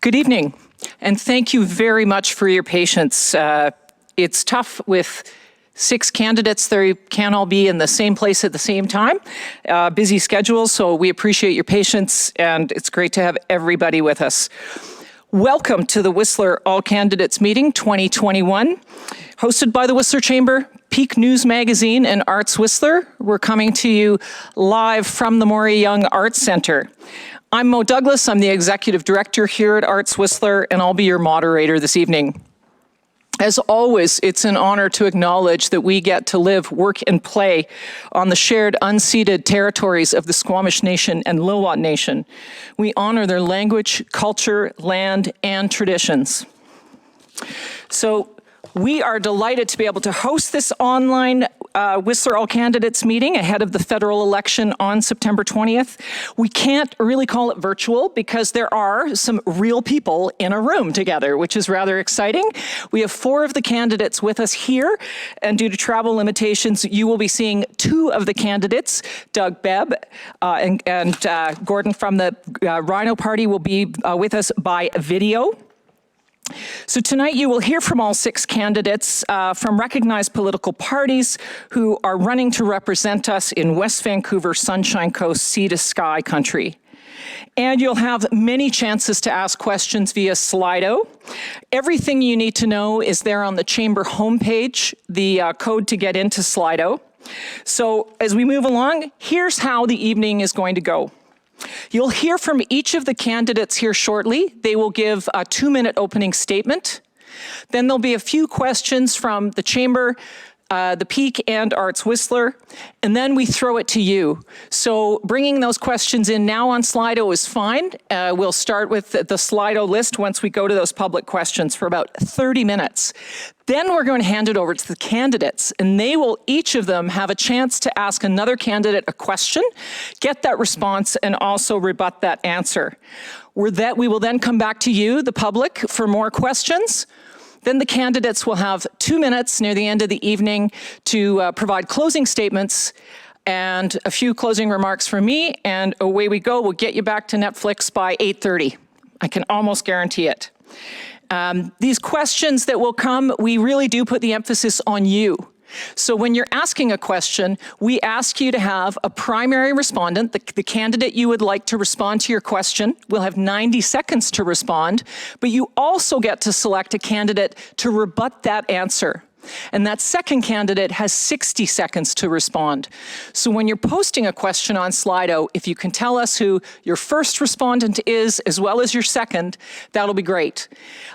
Good evening, and thank you very much for your patience. It's tough with 6 candidates. They can't all be in the same place at the same time. Busy schedules, so we appreciate your patience, and it's great to have everybody with us. Welcome to the Whistler All Candidates Meeting 2021, hosted by the Whistler Chamber, Pique Newsmagazine, and Arts Whistler. We're coming to you live from the Maury Young Arts Centre. I'm Mo Douglas. I'm the Executive Director here at Arts Whistler, and I'll be your moderator this evening. As always, it's an honor to acknowledge that we get to live, work, and play on the shared unceded territories of the Squamish Nation and Lil'wat Nation. We honor their language, culture, land, and traditions. So we are delighted to be able to host this online Whistler All Candidates meeting ahead of the federal election on September 20th. We can't really call it virtual because there are some real people in a room together, which is rather exciting. We have 4 of the candidates with us here, and due to travel limitations, you will be seeing 2 of the candidates. Doug Bebb and Gordon from the Rhino Party will be with us by video. So tonight you will hear from all 6 candidates from recognized political parties who are running to represent us in West Vancouver, Sunshine Coast, Sea to Sky country. And you'll have many chances to ask questions via Slido. Everything you need to know is there on the Chamber homepage, the code to get into Slido. So as we move along, here's how the evening is going to go. You'll hear from each of the candidates here shortly. They will give a 2-minute opening statement. Then there'll be a few questions from the Chamber, the Pique, and Arts Whistler, and then we throw it to you. So bringing those questions in now on Slido is fine. We'll start with the Slido list once we go to those public questions for about 30 minutes. Then we're going to hand it over to the candidates, and they will, each of them, have a chance to ask another candidate a question, get that response, and also rebut that answer. We will then come back to you, the public, for more questions. Then the candidates will have 2 minutes near the end of the evening to provide closing statements and a few closing remarks from me, and away we go. We'll get you back to Netflix by 8:30. I can almost guarantee it. These questions that will come, we really do put the emphasis on you. So when you're asking a question, we ask you to have a primary respondent, the candidate you would like to respond to your question. Will have 90 seconds to respond, but you also get to select a candidate to rebut that answer. And that second candidate has 60 seconds to respond. So when you're posting a question on Slido, if you can tell us who your first respondent is, as well as your second, that'll be great.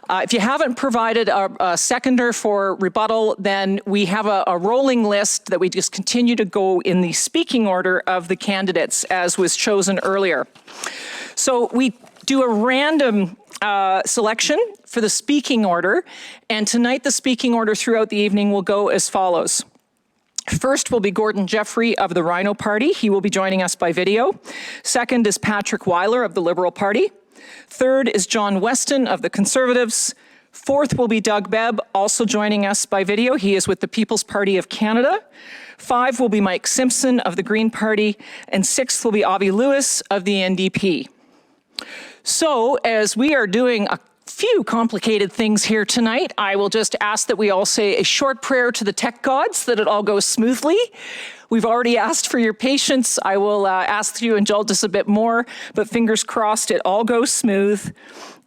If you haven't provided a seconder for rebuttal, then we have a rolling list that we just continue to go in the speaking order of the candidates as was chosen earlier. So we do a random selection for the speaking order, and tonight the speaking order throughout the evening will go as follows. First will be Gordon Jeffrey of the Rhino Party. He will be joining us by video. Second is Patrick Weiler of the Liberal Party. Third is John Weston of the Conservatives. Fourth will be Doug Bebb, also joining us by video. He is with the People's Party of Canada. 5 will be Mike Simpson of the Green Party. And 6th will be Albie Lewis of the NDP. So, as we are doing a few complicated things here tonight, I will just ask that we all say a short prayer to the tech gods, that it all goes smoothly. We've already asked for your patience. I will ask you to indulge us a bit more, but fingers crossed it all goes smooth.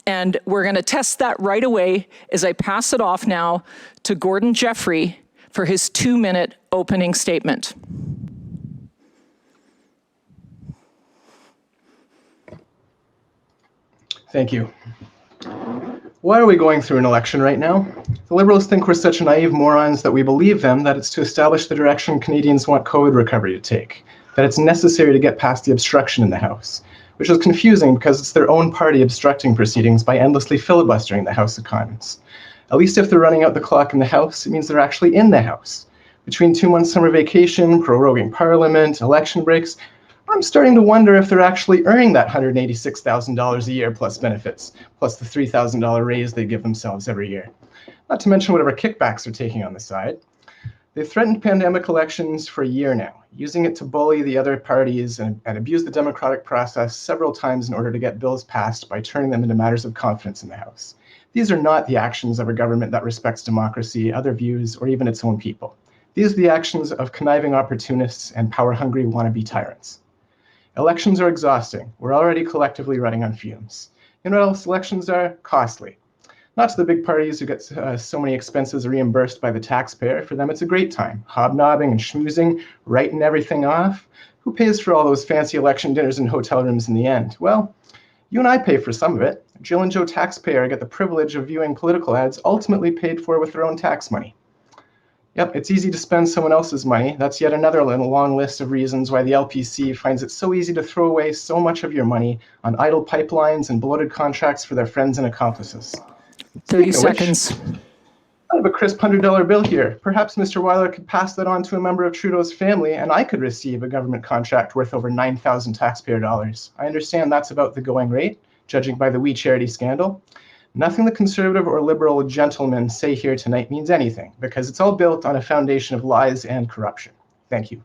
And we're going to test that right away as I pass it off now to Gordon Jeffrey for his 2-minute opening statement. Thank you. Why are we going through an election right now? The Liberals think we're such naive morons that we believe them that it's to establish the direction Canadians want COVID recovery to take, that it's necessary to get past the obstruction in the House, which is confusing because it's their own party obstructing proceedings by endlessly filibustering the House of Commons. At least if they're running out the clock in the House, it means they're actually in the House. Between 2 months summer vacation, proroguing Parliament, election breaks, I'm starting to wonder if they're actually earning that $186,000 a year plus benefits, plus the $3,000 raise they give themselves every year. Not to mention whatever kickbacks they're taking on the side. They've threatened pandemic elections for a year now, using it to bully the other parties and abuse the democratic process several times in order to get bills passed by turning them into matters of confidence in the House. These are not the actions of a government that respects democracy, other views, or even its own people. These are the actions of conniving opportunists and power-hungry wannabe tyrants. Elections are exhausting. We're already collectively running on fumes. You know what else elections are? Costly. Not to the big parties who get so many expenses reimbursed by the taxpayer. For them, it's a great time. Hobnobbing and schmoozing, writing everything off. Who pays for all those fancy election dinners and hotel rooms in the end? Well, you and I pay for some of it. Jill and Joe taxpayer get the privilege of viewing political ads ultimately paid for with their own tax money. Yep, it's easy to spend someone else's money. That's yet another long list of reasons why the LPC finds it so easy to throw away so much of your money on idle pipelines and bloated contracts for their friends and accomplices. 30 seconds. I have a crisp $100 bill here. Perhaps Mr. Weiler could pass that on to a member of Trudeau's family, and I could receive a government contract worth over 9,000 taxpayer dollars. I understand that's about the going rate, judging by the We Charity scandal. Nothing the conservative or liberal gentlemen say here tonight means anything, because it's all built on a foundation of lies and corruption. Thank you.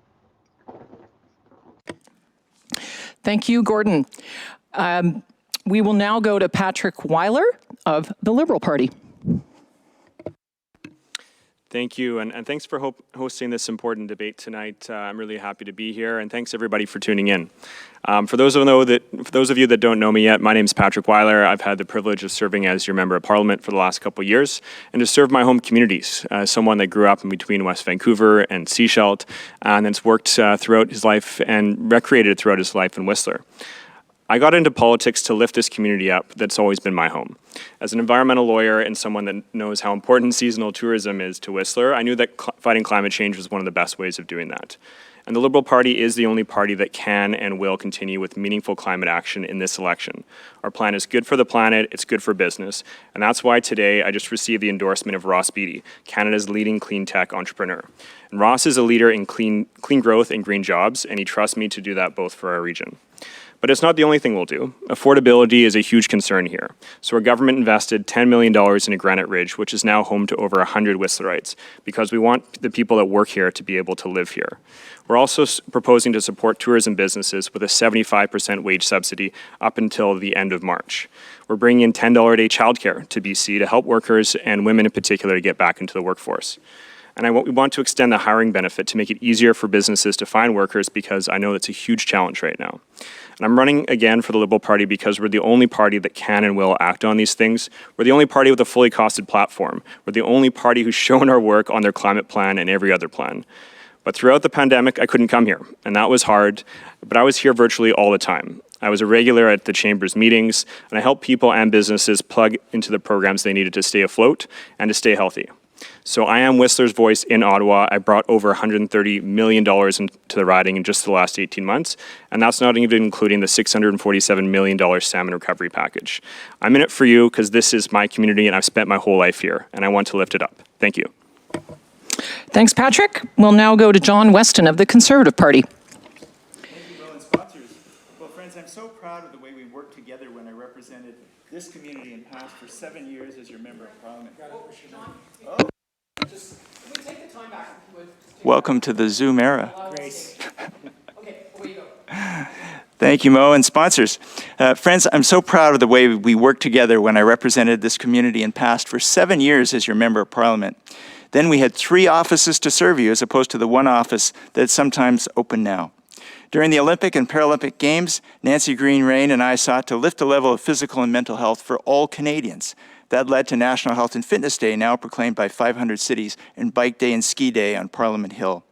Thank you, Gordon. We will now go to Patrick Weiler of the Liberal Party. Thank you, and thanks for hosting this important debate tonight. I'm really happy to be here, and thanks everybody for tuning in. For those of you that don't know me yet, my name is Patrick Weiler. I've had the privilege of serving as your member of Parliament for the last couple of years, and to serve my home communities. Someone that grew up in between West Vancouver and Sechelt, and that's worked throughout his life and recreated throughout his life in Whistler. I got into politics to lift this community up that's always been my home. As an environmental lawyer and someone that knows how important seasonal tourism is to Whistler, I knew that fighting climate change was one of the best ways of doing that. And the Liberal Party is the only party that can and will continue with meaningful climate action in this election. Our plan is good for the planet, it's good for business, and that's why today I just received the endorsement of Ross Beatty, Canada's leading clean tech entrepreneur. And Ross is a leader in clean growth and green jobs, and he trusts me to do that both for our region. But it's not the only thing we'll do. Affordability is a huge concern here. So our government invested $10 million into Granite Ridge, which is now home to over 100 Whistlerites, because we want the people that work here to be able to live here. We're also proposing to support tourism businesses with a 75% wage subsidy up until the end of March. We're bringing in $10 a day childcare to BC to help workers and women in particular to get back into the workforce. And we want to extend the hiring benefit to make it easier for businesses to find workers, because I know that's a huge challenge right now. And I'm running again for the Liberal Party because we're the only party that can and will act on these things. We're the only party with a fully costed platform. We're the only party who's shown our work on their climate plan and every other plan. But throughout the pandemic, I couldn't come here, and that was hard, but I was here virtually all the time. I was a regular at the Chamber's meetings, and I helped people and businesses plug into the programs they needed to stay afloat and to stay healthy. So I am Whistler's voice in Ottawa. I brought over $130 million into the riding in just the last 18 months, and that's not even including the $647 million salmon recovery package. I'm in it for you because this is my community and I've spent my whole life here, and I want to lift it up. Thank you. Thanks, Patrick. We'll now go to John Weston of the Conservative Party. Thank you, Will, and sponsors. Well, friends, I'm so proud of the way we worked together when I represented this community and passed for 7 years as your member of Parliament. Welcome to the Zoom era. Grace. Okay, away you go. Thank you, Mo, and sponsors. Friends, I'm so proud of the way we worked together when I represented this community and passed for 7 years as your member of Parliament. Then we had 3 offices to serve you as opposed to the 1 office that's sometimes open now. During the Olympic and Paralympic Games, Nancy Green-Rain and I sought to lift the level of physical and mental health for all Canadians. That led to National Health and Fitness Day, now proclaimed by 500 cities, and Bike Day and Ski Day on Parliament Hill.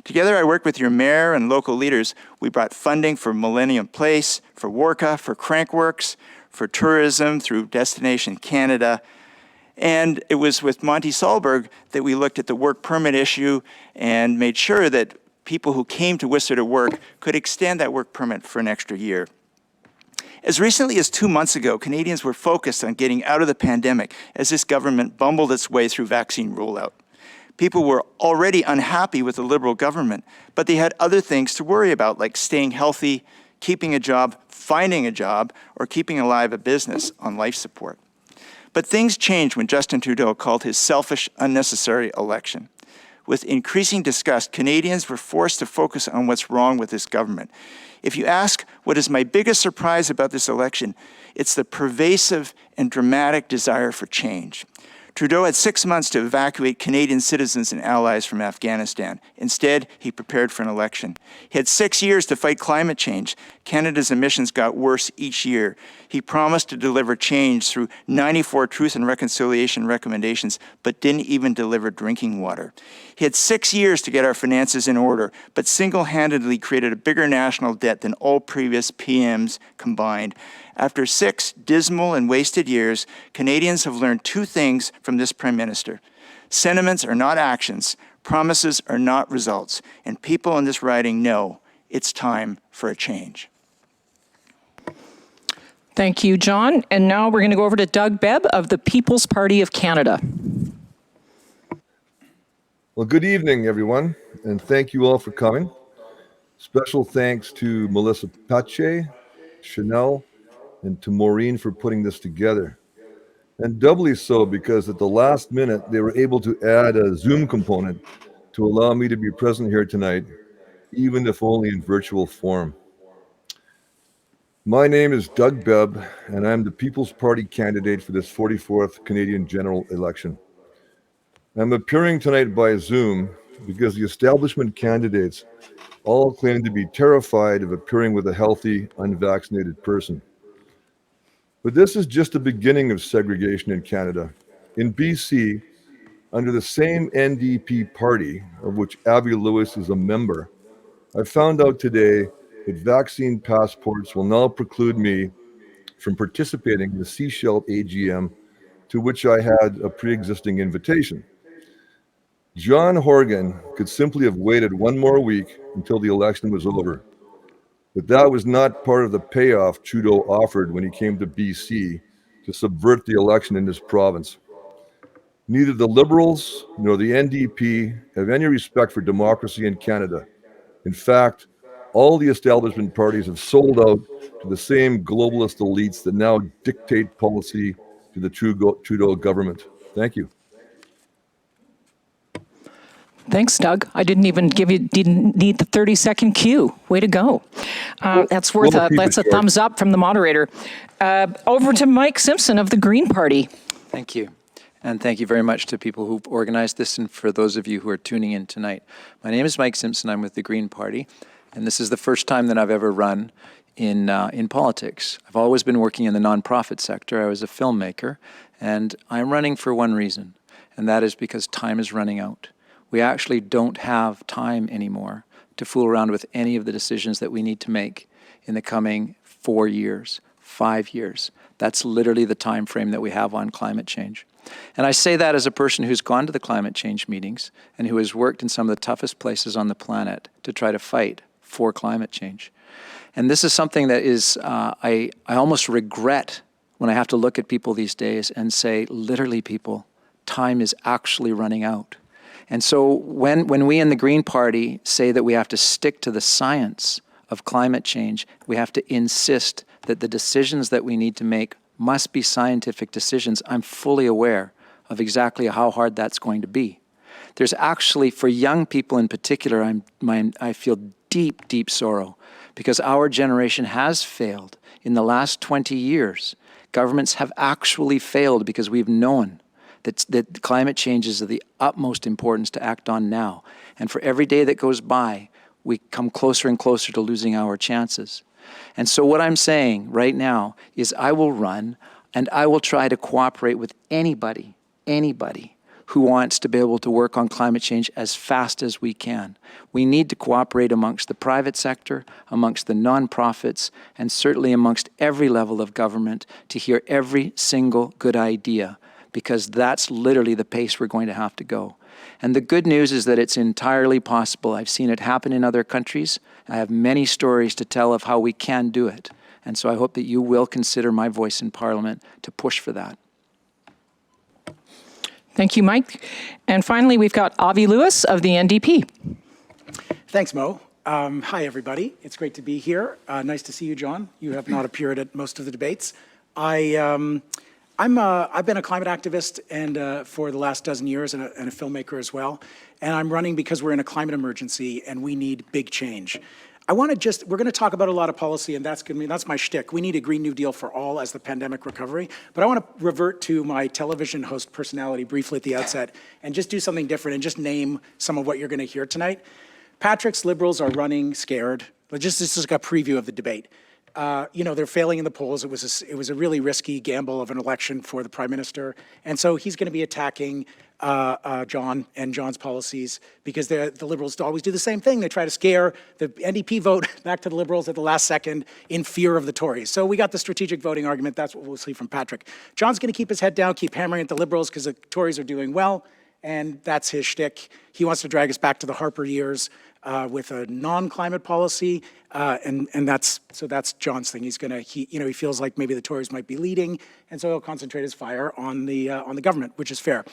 Together, I worked with your mayor and local leaders. We brought funding for Millennium Place, for Warka, for Crankworks, for tourism through Destination Canada. And it was with Monty Solberg that we looked at the work permit issue and made sure that people who came to Whistler to work could extend that work permit for an extra year. As recently as 2 months ago, Canadians were focused on getting out of the pandemic as this government bumbled its way through vaccine rollout. People were already unhappy with the Liberal government, but they had other things to worry about, like staying healthy, keeping a job, finding a job, or keeping alive a business on life support. But things changed when Justin Trudeau called his selfish, unnecessary election. With increasing disgust, Canadians were forced to focus on what's wrong with this government. If you ask what is my biggest surprise about this election, it's the pervasive and dramatic desire for change. Trudeau had 6 months to evacuate Canadian citizens and allies from Afghanistan. Instead, he prepared for an election. He had 6 years to fight climate change. Canada's emissions got worse each year. He promised to deliver change through 94 Truth and Reconciliation recommendations, but didn't even deliver drinking water. He had 6 years to get our finances in order, but single-handedly created a bigger national debt than all previous PMs combined. After 6 dismal and wasted years, Canadians have learned 2 things from this Prime Minister. Sentiments are not actions, promises are not results, and people in this riding know it's time for a change. Thank you, John. And now we're going to go over to Doug Bebb of the People's Party of Canada. Well, good evening, everyone, and thank you all for coming. Special thanks to Melissa Pache, Chanel, and to Maureen for putting this together. And doubly so because at the last minute, they were able to add a Zoom component to allow me to be present here tonight, even if only in virtual form. My name is Doug Bebb, and I'm the People's Party candidate for this 44th Canadian general election. I'm appearing tonight by Zoom because the establishment candidates all claim to be terrified of appearing with a healthy, unvaccinated person. But this is just the beginning of segregation in Canada. In BC, under the same NDP party, of which Albie Lewis is a member, I found out today that vaccine passports will now preclude me from participating in the Seashell AGM, to which I had a pre-existing invitation. John Horgan could simply have waited 1 more week until the election was over. But that was not part of the payoff Trudeau offered when he came to BC to subvert the election in this province. Neither the Liberals nor the NDP have any respect for democracy in Canada. In fact, all the establishment parties have sold out to the same globalist elites that now dictate policy to the Trudeau government. Thank you. Thanks, Doug. I didn't need the 30-second cue. Way to go. That's a thumbs up from the moderator. Over to Mike Simpson of the Green Party. Thank you. And thank you very much to people who've organized this and for those of you who are tuning in tonight. My name is Mike Simpson. I'm with the Green Party. And this is the first time that I've ever run in politics. I've always been working in the nonprofit sector. I was a filmmaker. And I'm running for one reason. And that is because time is running out. We actually don't have time anymore to fool around with any of the decisions that we need to make in the coming 4 years, 5 years. That's literally the time frame that we have on climate change. And I say that as a person who's gone to the climate change meetings and who has worked in some of the toughest places on the planet to try to fight for climate change. And this is something that is, I almost regret when I have to look at people these days and say, literally people, time is actually running out. And so when we in the Green Party say that we have to stick to the science of climate change, we have to insist that the decisions that we need to make must be scientific decisions. I'm fully aware of exactly how hard that's going to be. There's actually, for young people in particular, I feel deep, deep sorrow because our generation has failed. In the last 20 years, governments have actually failed because we've known that climate change is of the utmost importance to act on now. And for every day that goes by, we come closer and closer to losing our chances. And so what I'm saying right now is I will run and I will try to cooperate with anybody who wants to be able to work on climate change as fast as we can. We need to cooperate amongst the private sector, amongst the nonprofits, and certainly amongst every level of government to hear every single good idea, because that's literally the pace we're going to have to go. And the good news is that it's entirely possible. I've seen it happen in other countries. I have many stories to tell of how we can do it. And so I hope that you will consider my voice in Parliament to push for that. Thank you, Mike. And finally, we've got Albie Lewis of the NDP. Thanks, Mo. Hi, everybody. It's great to be here. Nice to see you, John. You have not appeared at most of the debates. I I've been a climate activist and for the last dozen years and a filmmaker as well. And I'm running because we're in a climate emergency and we need big change. we're going to talk about a lot of policy, and that's my shtick. We need a Green New Deal for all as the pandemic recovery. But I want to revert to my television host personality briefly at the outset and just do something different and just name some of what you're going to hear tonight. Patrick's Liberals are running scared. This is like a preview of the debate. They're failing in the polls. It was a really risky gamble of an election for the Prime Minister. And so he's going to be attacking John and John's policies because the Liberals always do the same thing. They try to scare the NDP vote back to the Liberals at the last second in fear of the Tories. So we got the strategic voting argument. That's what we'll see from Patrick. John's going to keep his head down, keep hammering at the Liberals because the Tories are doing well. And that's his shtick. He wants to drag us back to the Harper years with a non-climate policy, and that's John's thing. He feels like maybe the Tories might be leading, and so he'll concentrate his fire on the government, which is fair.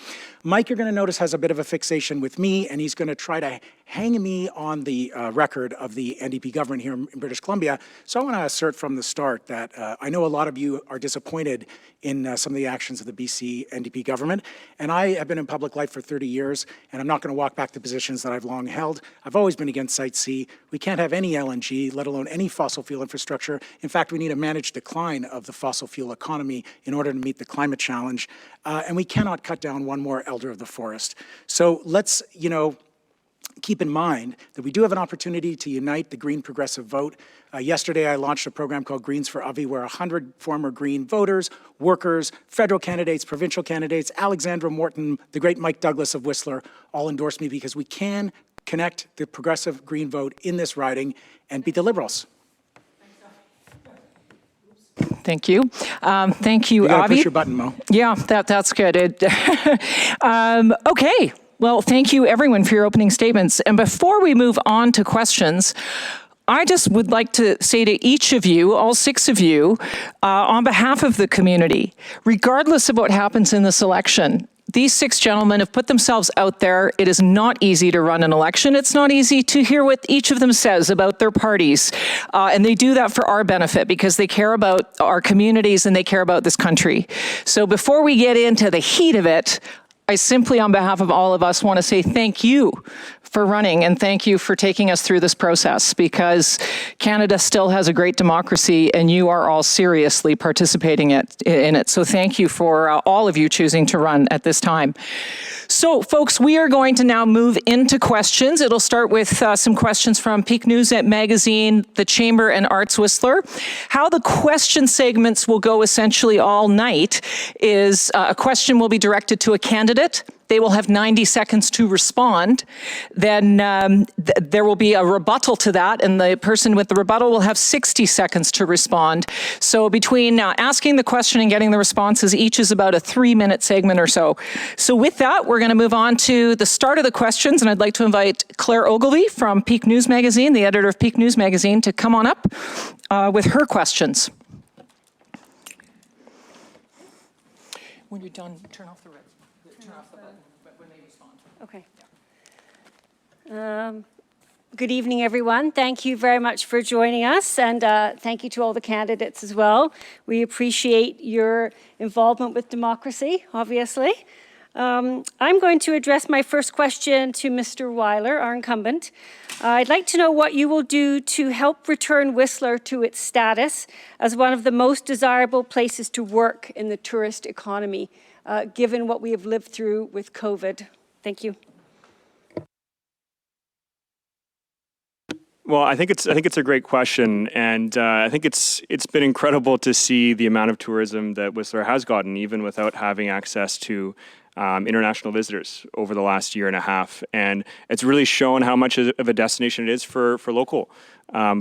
Mike, you're going to notice, has a bit of a fixation with me, and he's going to try to hang me on the record of the NDP government here in British Columbia. So I want to assert from the start that I know a lot of you are disappointed in some of the actions of the BC NDP government, and I have been in public life for 30 years, and I'm not going to walk back to positions that I've long held. I've always been against Site C. We can't have any LNG, let alone any fossil fuel infrastructure. In fact, we need a managed decline of the fossil fuel economy in order to meet the climate challenge, and we cannot cut down one more elder of the forest. So let's, keep in mind that we do have an opportunity to unite the Green progressive vote. Yesterday, I launched a program called Greens for Ovie, where 100 former Green voters, workers, federal candidates, provincial candidates, Alexandra Morton, the great Mike Douglas of Whistler, all endorsed me because we can connect the progressive Green vote in this riding and beat the Liberals. Thank you. Thank you, You gotta Avi. push your button, Mo. Yeah, that's good. Okay. Well, thank you, everyone, for your opening statements. And before we move on to questions, I just would like to say to each of you, all 6 of you, on behalf of the community, regardless of what happens in this election, these 6 gentlemen have put themselves out there. It is not easy to run an election. It's not easy to hear what each of them says about their parties. And they do that for our benefit because they care about our communities and they care about this country. So before we get into the heat of it, I simply, on behalf of all of us, want to say thank you for running and thank you for taking us through this process because Canada still has a great democracy and you are all seriously participating in it. So thank you for all of you choosing to run at this time. So folks, we are going to now move into questions. It'll start with some questions from Pique Newsmagazine, the Chamber and Arts Whistler. How the question segments will go essentially all night is a question will be directed to a candidate. They will have 90 seconds to respond. Then there will be a rebuttal to that, and the person with the rebuttal will have 60 seconds to respond. So between asking the question and getting the responses, each is about a 3-minute segment or so. So with that, we're going to move on to the start of the questions, and I'd like to invite Claire Ogilvy from Pique Newsmagazine, the editor of Pique Newsmagazine, to come on up with her questions. When you're done, turn off the button when they respond. Okay. Good evening, everyone. Thank you very much for joining us, and thank you to all the candidates as well. We appreciate your involvement with democracy, obviously. I'm going to address my first question to Mr. Weiler, our incumbent. I'd like to know what you will do to help return Whistler to its status as one of the most desirable places to work in the tourist economy, given what we have lived through with COVID. Thank you. Well, I think it's a great question, and I think it's been incredible to see the amount of tourism that Whistler has gotten, even without having access to international visitors over the last year and a half. And it's really shown how much of a destination it is for local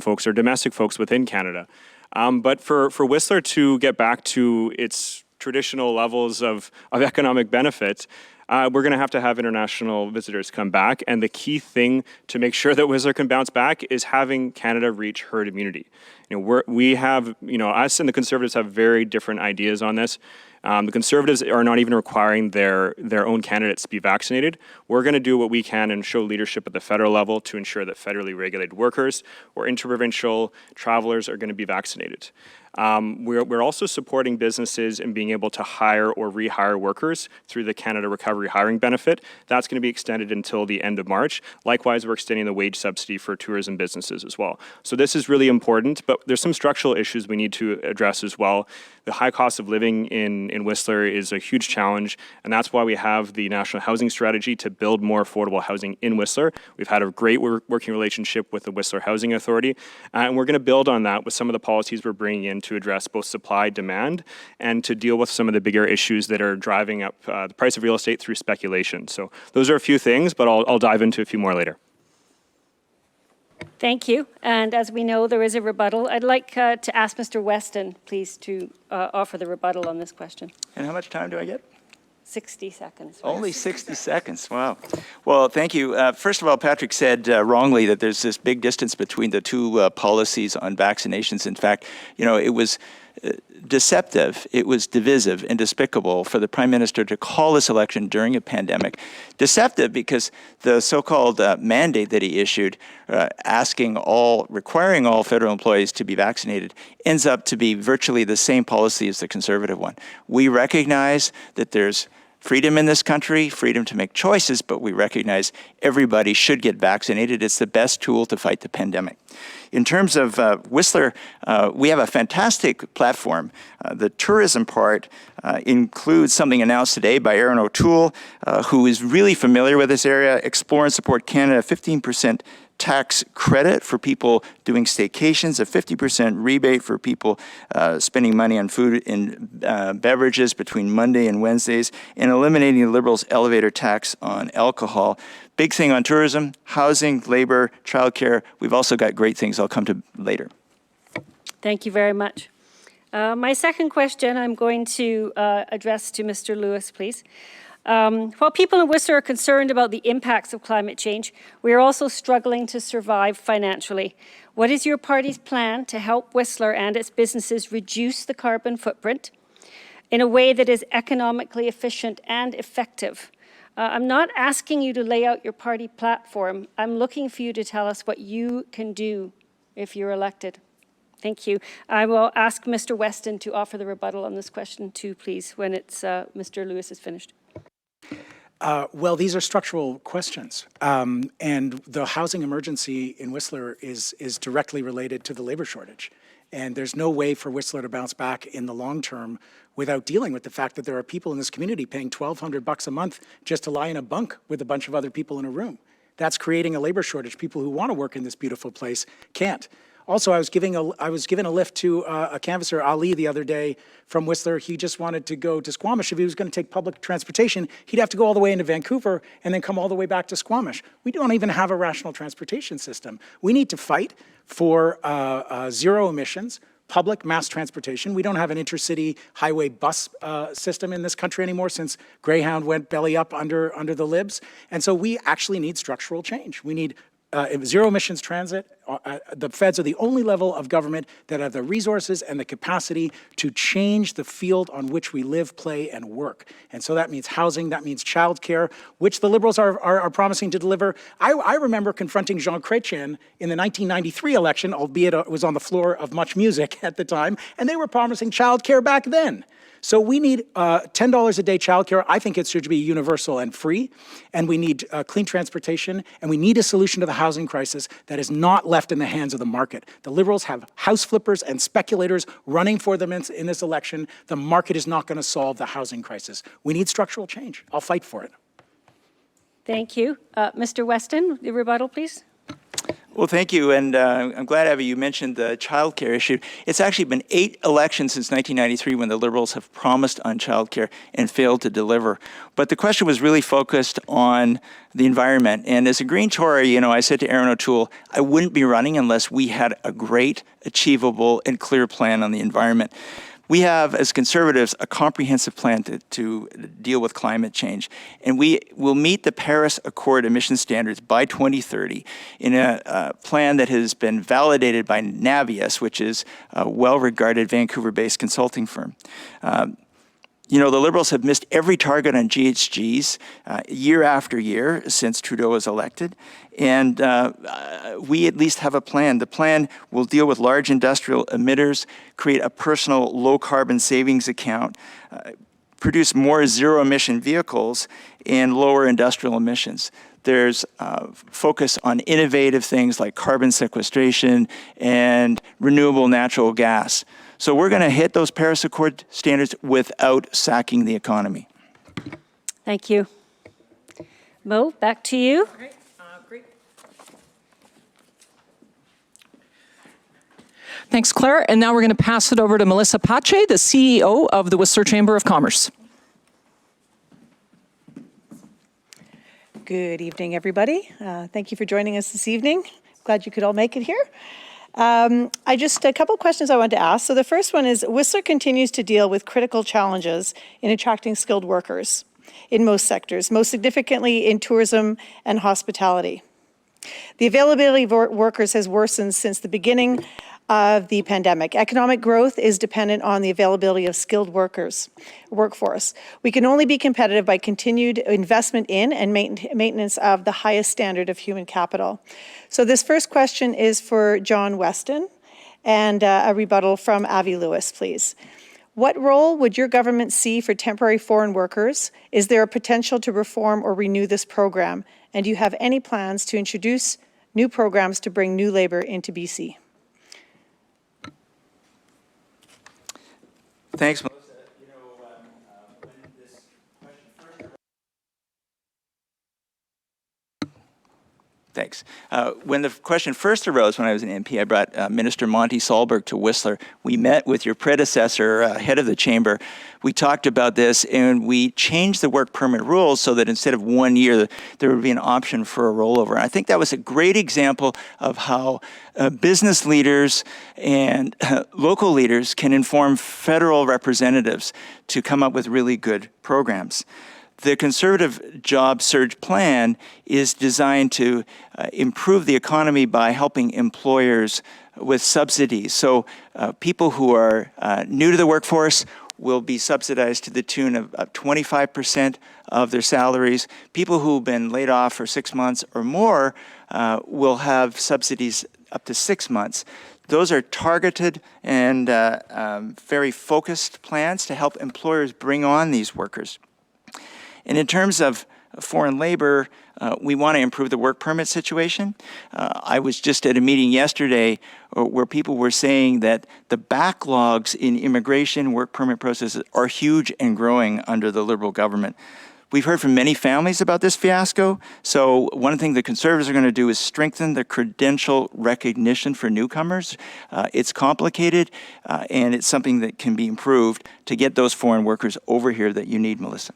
folks or domestic folks within Canada. But for Whistler to get back to its traditional levels of economic benefit, we're going to have international visitors come back. And the key thing to make sure that Whistler can bounce back is having Canada reach herd immunity. We have, us and the Conservatives have very different ideas on this. The Conservatives are not even requiring their own candidates to be vaccinated. We're going to do what we can and show leadership at the federal level to ensure that federally regulated workers or interprovincial travelers are going to be vaccinated. We're also supporting businesses in being able to hire or rehire workers through the Canada Recovery Hiring Benefit. That's going to be extended until the end of March. Likewise, we're extending the wage subsidy for tourism businesses as well. So this is really important, but there's some structural issues we need to address as well. The high cost of living in Whistler is a huge challenge, and that's why we have the National Housing Strategy to build more affordable housing in Whistler. We've had a great working relationship with the Whistler Housing Authority, and we're going to build on that with some of the policies we're bringing in to address both supply, demand, and to deal with some of the bigger issues that are driving up the price of real estate through speculation. So those are a few things, but I'll dive into a few more later. Thank you. And as we know, there is a rebuttal. I'd like to ask Mr. Weston, please, to offer the rebuttal on this question. And how much time do I get? 60 seconds. Only 60 seconds. Wow. Well, thank you. First of all, Patrick said wrongly that there's this big distance between the two policies on vaccinations. In fact, it was deceptive, it was divisive and despicable for the Prime Minister to call this election during a pandemic. Deceptive because the so-called mandate that he issued, requiring all federal employees to be vaccinated, ends up to be virtually the same policy as the Conservative one. We recognize that there's freedom in this country, freedom to make choices, but we recognize everybody should get vaccinated. It's the best tool to fight the pandemic. In terms of Whistler, we have a fantastic platform. The tourism part includes something announced today by Aaron O'Toole, who is really familiar with this area. Explore and Support Canada, 15% tax credit for people doing staycations, a 50% rebate for people spending money on food and beverages between Monday and Wednesdays, and eliminating the Liberals' elevator tax on alcohol. Big thing on tourism, housing, labor, childcare. We've also got great things I'll come to later. Thank you very much. My second question I'm going to address to Mr. Lewis, please. While people in Whistler are concerned about the impacts of climate change, we are also struggling to survive financially. What is your party's plan to help Whistler and its businesses reduce the carbon footprint in a way that is economically efficient and effective? I'm not asking you to lay out your party platform. I'm looking for you to tell us what you can do if you're elected. Thank you. I will ask Mr. Weston to offer the rebuttal on this question too, please, when it's Mr. Lewis is finished. Well, these are structural questions, and the housing emergency in Whistler is directly related to the labor shortage. And there's no way for Whistler to bounce back in the long term without dealing with the fact that there are people in this community paying $1,200 a month just to lie in a bunk with a bunch of other people in a room. That's creating a labor shortage. People who want to work in this beautiful place can't. Also, I was given a lift to a canvasser, Ali, the other day from Whistler. He just wanted to go to Squamish. If he was going to take public transportation, he'd have to go all the way into Vancouver and then come all the way back to Squamish. We don't even have a rational transportation system. We need to fight for zero emissions, public mass transportation. We don't have an intercity highway bus system in this country anymore since Greyhound went belly up under the libs. And so we actually need structural change. We need zero emissions transit. The feds are the only level of government that have the resources and the capacity to change the field on which we live, play, and work. And so that means housing, that means childcare, which the Liberals are promising to deliver. I remember confronting Jean Chrétien in the 1993 election, albeit it was on the floor of Much Music at the time, and they were promising childcare back then. So we need $10 a day childcare. I think it should be universal and free. And we need clean transportation. And we need a solution to the housing crisis that is not left in the hands of the market. The Liberals have house flippers and speculators running for them in this election. The market is not going to solve the housing crisis. We need structural change. I'll fight for it. Thank you. Mr. Weston, the rebuttal, please. Well, thank you, and I'm glad, Abby, you mentioned the child care issue. It's actually been 8 elections since 1993 when the Liberals have promised on child care and failed to deliver. But the question was really focused on the environment. And as a Green Tory, I said to Aaron O'Toole, I wouldn't be running unless we had a great, achievable, and clear plan on the environment. We have, as Conservatives, a comprehensive plan to deal with climate change, and we will meet the Paris Accord emission standards by 2030 in a plan that has been validated by Navius, which is a well-regarded Vancouver-based consulting firm. You know, the Liberals have missed every target on GHGs year after year since Trudeau was elected, and we at least have a plan. The plan will deal with large industrial emitters, create a personal low-carbon savings account, produce more zero-emission vehicles, and lower industrial emissions. There's focus on innovative things like carbon sequestration and renewable natural gas. So we're going to hit those Paris Accord standards without sacking the economy. Thank you. Mo, back to you. Okay, great. Thanks, Claire. And now we're going to pass it over to Melissa Pache, the CEO of the Whistler Chamber of Commerce. Good evening, everybody. Thank you for joining us this evening. Glad you could all make it here. A couple questions I want to ask. So the first one is, Whistler continues to deal with critical challenges in attracting skilled workers in most sectors, most significantly in tourism and hospitality. The availability of workers has worsened since the beginning of the pandemic. Economic growth is dependent on the availability of skilled workforce. We can only be competitive by continued investment in and maintenance of the highest standard of human capital. So this first question is for John Weston, and a rebuttal from Albie Lewis, please. What role would your government see for temporary foreign workers? Is there a potential to reform or renew this program? And do you have any plans to introduce new programs to bring new labour into BC? Thanks, Melissa. You know, when this question first Thanks. When the question first arose when I was an MP, I brought Minister Monty Solberg to Whistler. We met with your predecessor, head of the chamber. We talked about this, and we changed the work permit rules so that instead of 1 year, there would be an option for a rollover. And I think that was a great example of how business leaders and local leaders can inform federal representatives to come up with really good programs. The Conservative Job Surge Plan is designed to improve the economy by helping employers with subsidies. So people who are new to the workforce will be subsidized to the tune of 25% of their salaries. People who've been laid off for 6 months or more will have subsidies up to 6 months. Those are targeted and very focused plans to help employers bring on these workers. And in terms of foreign labor, we want to improve the work permit situation. I was just at a meeting yesterday where people were saying that the backlogs in immigration work permit processes are huge and growing under the Liberal government. We've heard from many families about this fiasco, so one thing the Conservatives are going to do is strengthen the credential recognition for newcomers. It's complicated, and it's something that can be improved to get those foreign workers over here that you need, Melissa.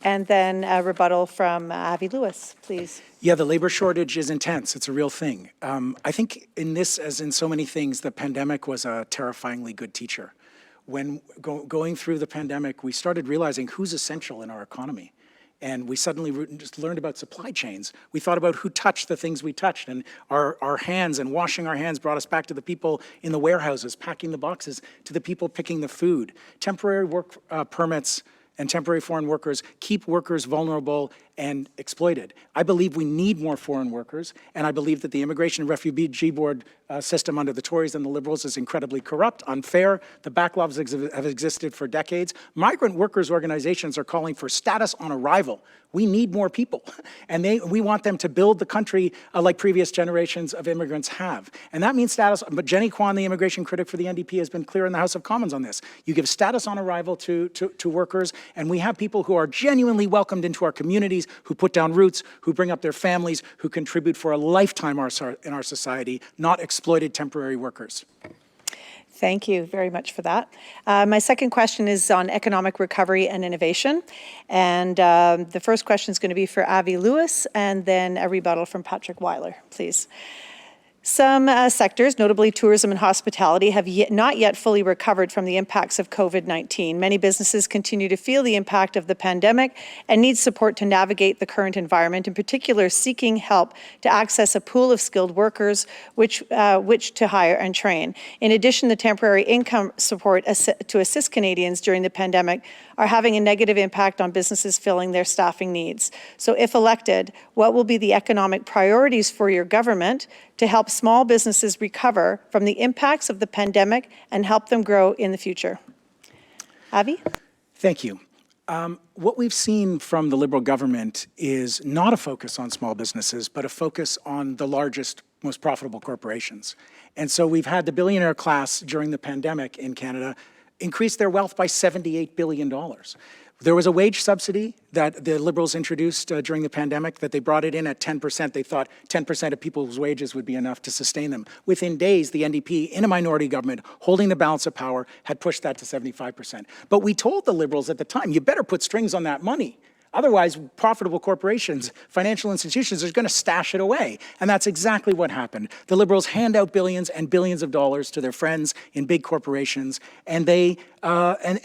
And then a rebuttal from Albie Lewis, please. Yeah, the labor shortage is intense. It's a real thing. I think in this, as in so many things, the pandemic was a terrifyingly good teacher. When going through the pandemic, we started realizing who's essential in our economy. And we suddenly just learned about supply chains. We thought about who touched the things we touched, and our hands and washing our hands brought us back to the people in the warehouses, packing the boxes, to the people picking the food. Temporary work permits and temporary foreign workers keep workers vulnerable and exploited. I believe we need more foreign workers, and I believe that the Immigration and Refugee Board system under the Tories and the Liberals is incredibly corrupt, unfair. The backlogs have existed for decades. Migrant workers' organizations are calling for status on arrival. We need more people, and we want them to build the country like previous generations of immigrants have. And that means status, but Jenny Kwan, the immigration critic for the NDP, has been clear in the House of Commons on this. You give status on arrival to workers, and we have people who are genuinely welcomed into our communities, who put down roots, who bring up their families, who contribute for a lifetime in our society, not exploited temporary workers. Thank you very much for that. My second question is on economic recovery and innovation. And the first question is going to be for Albie Lewis, and then a rebuttal from Patrick Weiler, please. Some sectors, notably tourism and hospitality, have not yet fully recovered from the impacts of COVID-19. Many businesses continue to feel the impact of the pandemic and need support to navigate the current environment, in particular seeking help to access a pool of skilled workers which to hire and train. In addition, the temporary income support to assist Canadians during the pandemic are having a negative impact on businesses filling their staffing needs. So if elected, what will be the economic priorities for your government to help small businesses recover from the impacts of the pandemic and help them grow in the future? Avi? Thank you. What we've seen from the Liberal government is not a focus on small businesses, but a focus on the largest, most profitable corporations. And so we've had the billionaire class during the pandemic in Canada increase their wealth by $78 billion. There was a wage subsidy that the Liberals introduced during the pandemic that they brought it in at 10%. They thought 10% of people's wages would be enough to sustain them. Within days, the NDP, in a minority government, holding the balance of power, had pushed that to 75%. But we told the Liberals at the time, you better put strings on that money. Otherwise, profitable corporations, financial institutions are going to stash it away. And that's exactly what happened. The Liberals hand out billions and billions of dollars to their friends in big corporations, and they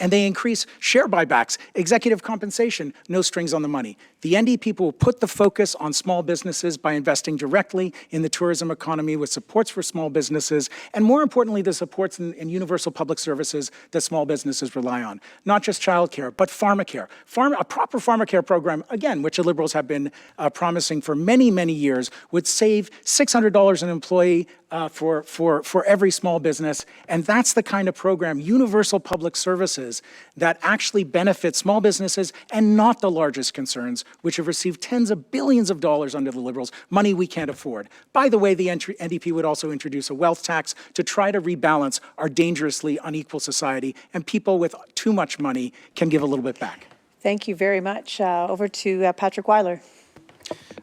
increase share buybacks, executive compensation, no strings on the money. The NDP will put the focus on small businesses by investing directly in the tourism economy with supports for small businesses, and more importantly, the supports in universal public services that small businesses rely on. Not just childcare, but pharmacare. A proper pharmacare program, again, which the Liberals have been promising for many, many years, would save $600 an employee for every small business. And that's the kind of program, universal public services, that actually benefit small businesses and not the largest concerns, which have received tens of billions of dollars under the Liberals, money we can't afford. By the way, the NDP would also introduce a wealth tax to try to rebalance our dangerously unequal society, and people with too much money can give a little bit back. Thank you very much. Over to Patrick Weiler.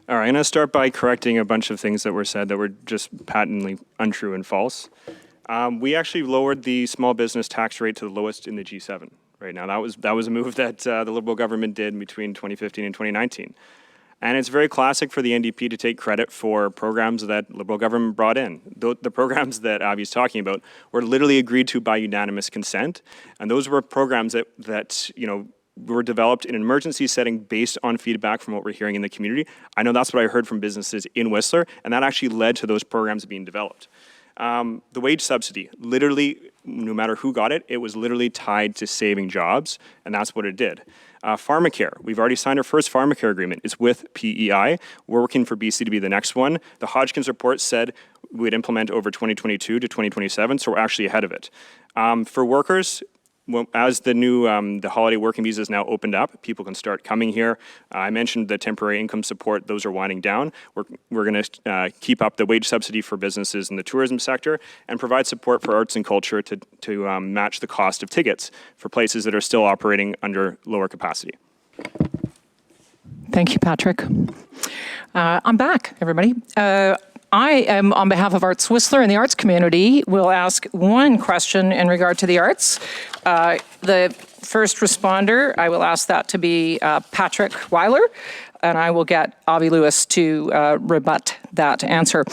All right, I'm going to start by correcting a bunch of things that were said that were just patently untrue and false. We actually lowered the small business tax rate to the lowest in the G7 right now. That was a move that the Liberal government did between 2015 and 2019. And it's very classic for the NDP to take credit for programs that Liberal government brought in. The programs that Abby's talking about were literally agreed to by unanimous consent. And those were programs that were developed in an emergency setting based on feedback from what we're hearing in the community. I know that's what I heard from businesses in Whistler, and that actually led to those programs being developed. The wage subsidy, literally, no matter who got it, it was literally tied to saving jobs, and that's what it did. Pharmacare, we've already signed our first pharmacare agreement. It's with PEI. We're working for BC to be the next one. The Hodgkins report said we'd implement over 2022 to 2027, so we're actually ahead of it. For workers, as the holiday working visas now opened up, people can start coming here. I mentioned the temporary income support; those are winding down. We're going to keep up the wage subsidy for businesses in the tourism sector and provide support for arts and culture to match the cost of tickets for places that are still operating under lower capacity. Thank you, Patrick. I'm back, everybody. I am, on behalf of Arts Whistler and the arts community, will ask one question in regard to the arts. The first responder, I will ask that to be Patrick Weiler, and I will get Albie Lewis to rebut that answer.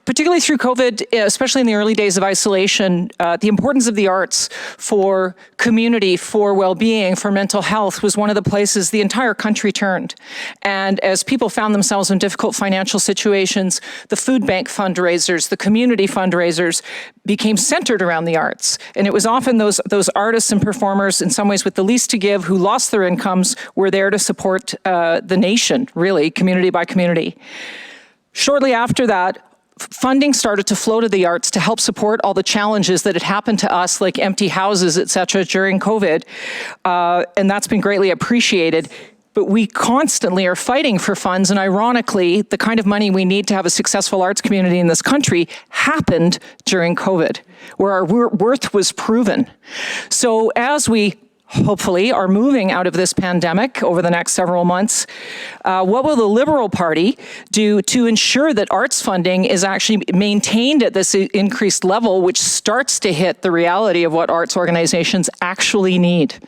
Particularly through COVID, especially in the early days of isolation, the importance of the arts for community, for well-being, for mental health was one of the places the entire country turned. And as people found themselves in difficult financial situations, the food bank fundraisers, the community fundraisers became centered around the arts. And it was often those artists and performers, in some ways with the least to give, who lost their incomes, were there to support the nation, really, community by community. Shortly after that, funding started to flow to the arts to help support all the challenges that had happened to us, like empty houses, et cetera, during COVID. And that's been greatly appreciated. But we constantly are fighting for funds. And ironically, the kind of money we need to have a successful arts community in this country happened during COVID, where our worth was proven. So as we hopefully are moving out of this pandemic over the next several months, what will the Liberal Party do to ensure that arts funding is actually maintained at this increased level, which starts to hit the reality of what arts organizations actually need?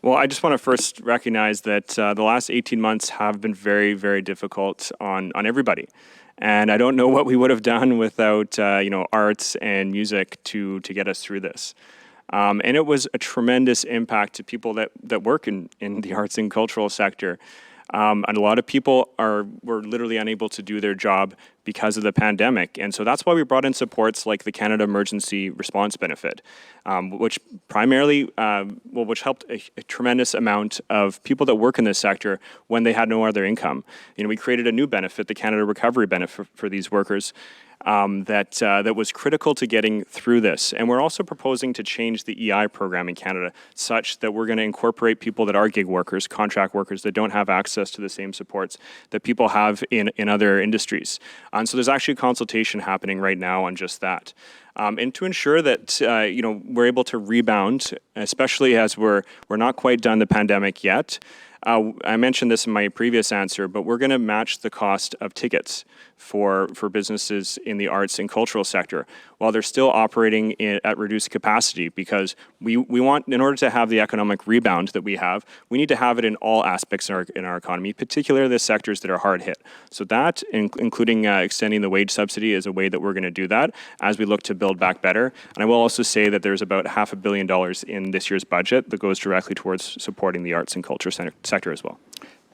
Well, I just want to first recognize that the last 18 months have been very, very difficult on everybody. And I don't know what we would have done without, arts and music to get us through this. And it was a tremendous impact to people that work in the arts and cultural sector. And a lot of people were literally unable to do their job because of the pandemic. And so that's why we brought in supports like the Canada Emergency Response Benefit, which primarily, which helped a tremendous amount of people that work in this sector when they had no other income. We created a new benefit, the Canada Recovery Benefit for these workers, that was critical to getting through this. And we're also proposing to change the EI program in Canada such that we're going to incorporate people that are gig workers, contract workers that don't have access to the same supports that people have in other industries. And so there's actually a consultation happening right now on just that. And to ensure that we're able to rebound, especially as we're not quite done the pandemic yet. I mentioned this in my previous answer, but we're going to match the cost of tickets for businesses in the arts and cultural sector while they're still operating at reduced capacity, because we want, in order to have the economic rebound that we have, we need to have it in all aspects in our economy, particularly the sectors that are hard hit. So that, including extending the wage subsidy, is a way that we're going to do that as we look to build back better. And I will also say that there's about $500 million in this year's budget that goes directly towards supporting the arts and culture sector as well.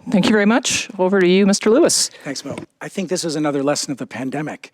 Thank you very much. Over to you, Mr. Lewis. Thanks, Mo. I think this is another lesson of the pandemic.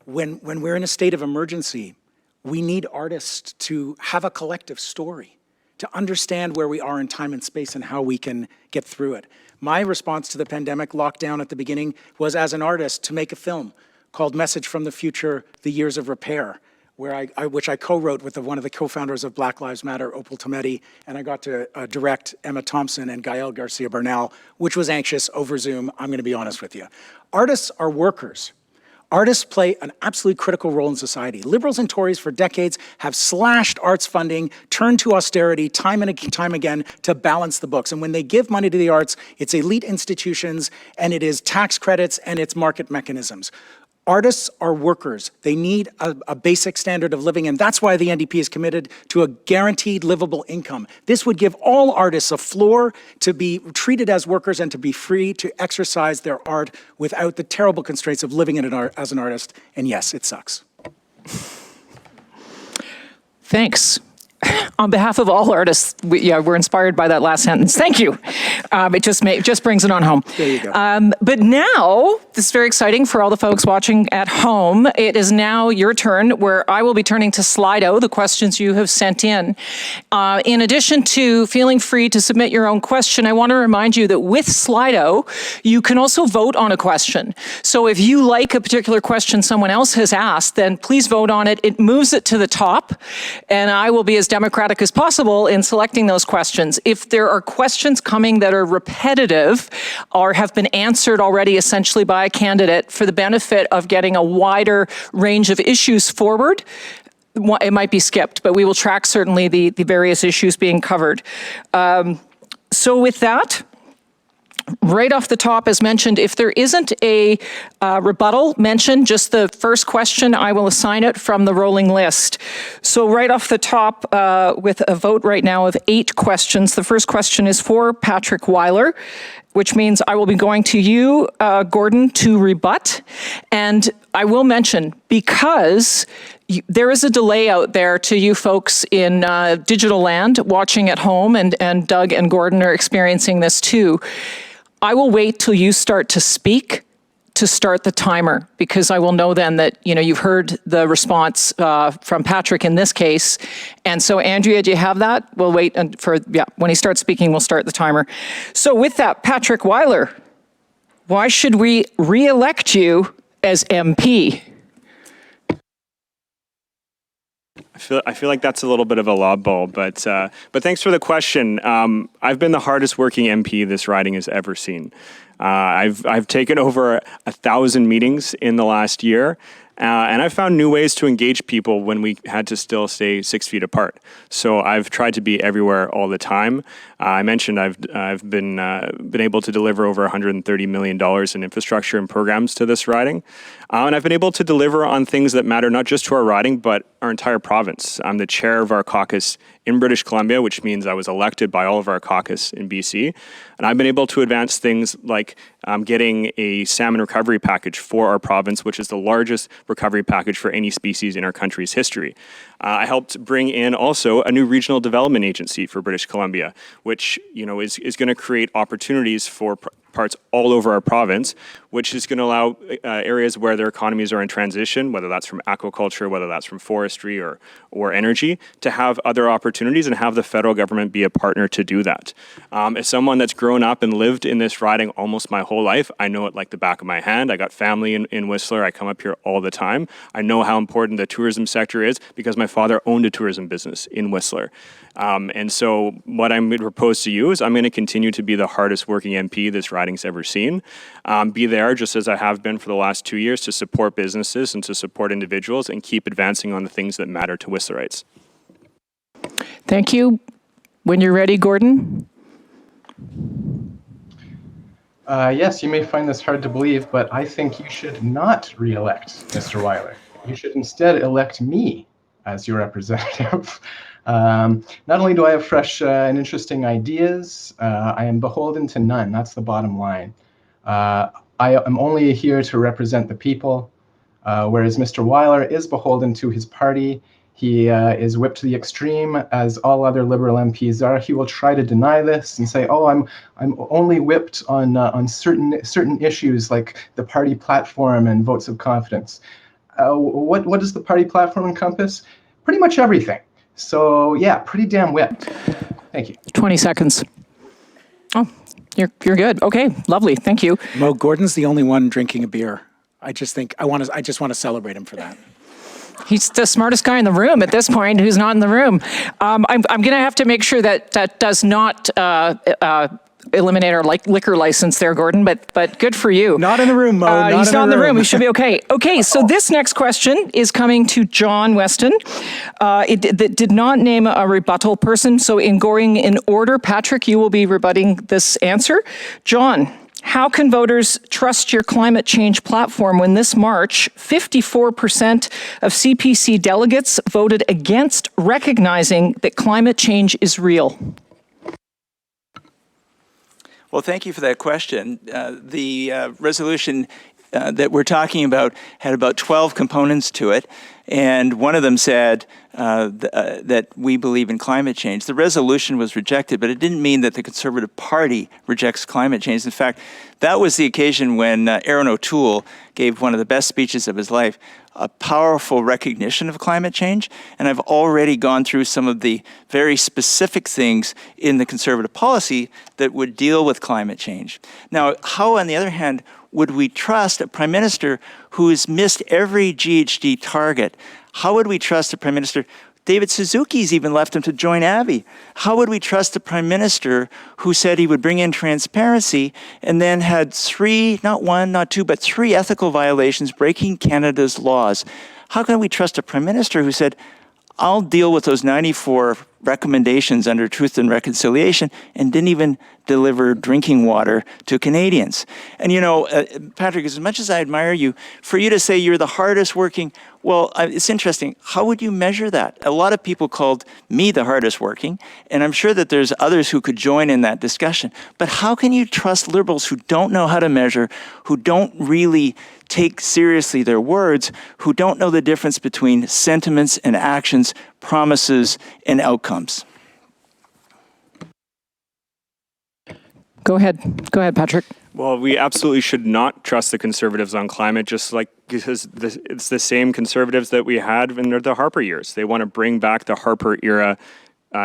When we're in a state of emergency, we need artists to have a collective story, to understand where we are in time and space and how we can get through it. My response to the pandemic lockdown at the beginning was, as an artist, to make a film called Message from the Future, The Years of Repair, which I co-wrote with one of the co-founders of Black Lives Matter, Opal Tometi, and I got to direct Emma Thompson and Gael Garcia Bernal, which was anxious over Zoom, I'm going to be honest with you. Artists are workers. Artists play an absolutely critical role in society. Liberals and Tories for decades have slashed arts funding, turned to austerity time and time again to balance the books. And when they give money to the arts, it's elite institutions, and it is tax credits, and it's market mechanisms. Artists are workers. They need a basic standard of living, and that's why the NDP is committed to a guaranteed livable income. This would give all artists a floor to be treated as workers and to be free to exercise their art without the terrible constraints of living as an artist. And yes, it sucks. Thanks. On behalf of all artists, we're inspired by that last sentence. Thank you. It just brings it on home. There you go. But now, this is very exciting for all the folks watching at home. It is now your turn, where I will be turning to Slido, the questions you have sent in. In addition to feeling free to submit your own question, I want to remind you that with Slido, you can also vote on a question. So if you like a particular question someone else has asked, then please vote on it. It moves it to the top, and I will be as democratic as possible in selecting those questions. If there are questions coming that are repetitive or have been answered already essentially by a candidate for the benefit of getting a wider range of issues forward, it might be skipped, but we will track certainly the various issues being covered. So with that, right off the top, as mentioned, if there isn't a rebuttal mentioned, just the first question, I will assign it from the rolling list. So right off the top, with a vote right now of 8 questions, the first question is for Patrick Weiler, which means I will be going to you, Gordon, to rebut. And I will mention, because there is a delay out there to you folks in digital land watching at home, and Doug and Gordon are experiencing this too. I will wait till you start to speak to start the timer, because I will know then that you've heard the response from Patrick in this case. And so, Andrea, do you have that? We'll wait when he starts speaking, we'll start the timer. So with that, Patrick Weiler, why should we re-elect you as MP? I feel like that's a little bit of a lob ball, but thanks for the question. I've been the hardest working MP this riding has ever seen. I've taken over 1,000 meetings in the last year, and I've found new ways to engage people when we had to still stay 6 feet apart. So I've tried to be everywhere all the time. I mentioned I've been able to deliver over $130 million in infrastructure and programs to this riding. And I've been able to deliver on things that matter not just to our riding, but our entire province. I'm the chair of our caucus in British Columbia, which means I was elected by all of our caucus in BC. And I've been able to advance things like getting a salmon recovery package for our province, which is the largest recovery package for any species in our country's history. I helped bring in also a new regional development agency for British Columbia, which is going to create opportunities for parts all over our province, which is going to allow areas where their economies are in transition, whether that's from aquaculture, whether that's from forestry or energy, to have other opportunities and have the federal government be a partner to do that. As someone that's grown up and lived in this riding almost my whole life, I know it like the back of my hand. I got family in Whistler. I come up here all the time. I know how important the tourism sector is because my father owned a tourism business in Whistler. And so what I'm going to propose to you is I'm going to continue to be the hardest working MP this riding's ever seen. Be there just as I have been for the last 2 years to support businesses and to support individuals and keep advancing on the things that matter to Whistlerites. Thank you. When you're ready, Gordon. Yes, you may find this hard to believe, but I think you should not re-elect Mr. Weiler. You should instead elect me as your representative. Not only do I have fresh and interesting ideas, I am beholden to none. That's the bottom line. I am only here to represent the people, whereas Mr. Weiler is beholden to his party. He is whipped to the extreme, as all other Liberal MPs are. He will try to deny this and say, "Oh, I'm only whipped on certain issues like the party platform and votes of confidence." What does the party platform encompass? Pretty much everything. So yeah, pretty damn whipped. Thank you. 20 seconds. Oh, you're good. Okay, lovely. Thank you. Mo, Gordon's the only one drinking a beer. I just want to celebrate him for that. He's the smartest guy in the room at this point who's not in the room. I'm going to have to make sure that does not eliminate our liquor license there, Gordon, but good for you. Not in the room, Mo. He's not in the room. He should be okay. Okay, so this next question is coming to John Weston. It did not name a rebuttal person, so in going in order, Patrick, you will be rebutting this answer. John, how can voters trust your climate change platform when this March, 54% of CPC delegates voted against recognizing that climate change is real? Well, thank you for that question. The resolution that we're talking about had about 12 components to it, and one of them said that we believe in climate change. The resolution was rejected, but it didn't mean that the Conservative Party rejects climate change. In fact, that was the occasion when Aaron O'Toole gave one of the best speeches of his life, a powerful recognition of climate change. And I've already gone through some of the very specific things in the Conservative policy that would deal with climate change. Now, how, on the other hand, would we trust a Prime Minister who has missed every GHG target? How would we trust a Prime Minister? David Suzuki's even left him to join Abbey. How would we trust a Prime Minister who said he would bring in transparency and then had three, not one, not two, but three ethical violations breaking Canada's laws? How can we trust a Prime Minister who said, I'll deal with those 94 recommendations under Truth and Reconciliation, and didn't even deliver drinking water to Canadians? And you know, Patrick, as much as I admire you, for you to say you're the hardest working, well, it's interesting. How would you measure that? A lot of people called me the hardest working, and I'm sure that there's others who could join in that discussion. But how can you trust Liberals who don't know how to measure, who don't really take seriously their words, who don't know the difference between sentiments and actions, promises and outcomes? Go ahead, Patrick. Well, we absolutely should not trust the Conservatives on climate, just like because it's the same Conservatives that we had in the Harper years. They want to bring back the Harper era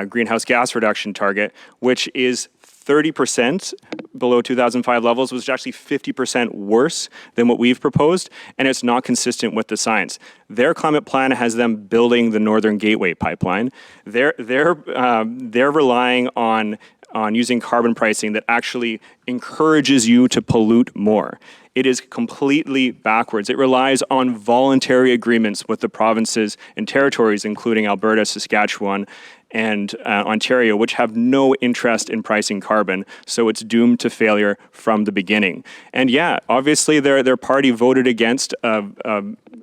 greenhouse gas reduction target, which is 30% below 2005 levels, was actually 50% worse than what we've proposed, and it's not consistent with the science. Their climate plan has them building the Northern Gateway pipeline. They're relying on using carbon pricing that actually encourages you to pollute more. It is completely backwards. It relies on voluntary agreements with the provinces and territories, including Alberta, Saskatchewan, and Ontario, which have no interest in pricing carbon, so it's doomed to failure from the beginning. And yeah, obviously their party voted against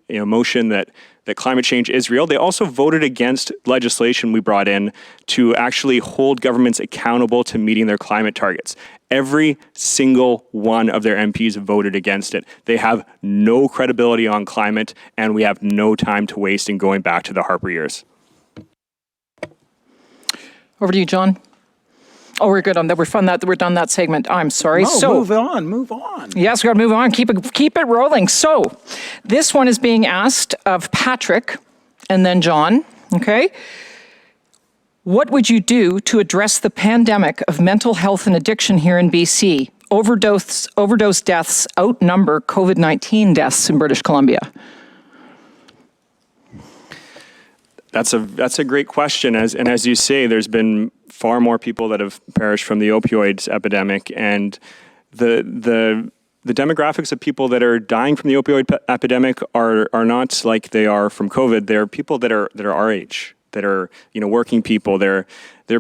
motion that climate change is real. They also voted against legislation we brought in to actually hold governments accountable to meeting their climate targets. Every single one of their MPs voted against it. They have no credibility on climate, and we have no time to waste in going back to the Harper years. Over to you, John. Oh, we're good on that. We're done that segment. I'm sorry. No, move on. Yes, we got to move on. Keep it rolling. So, this one is being asked of Patrick and then John. Okay. What would you do to address the pandemic of mental health and addiction here in BC? Overdose deaths outnumber COVID-19 deaths in British Columbia. That's a great question. As you say, there's been far more people that have perished from the opioids epidemic, and the demographics of people that are dying from the opioid epidemic are not like they are from COVID. They're people that are our age, that are working people. They're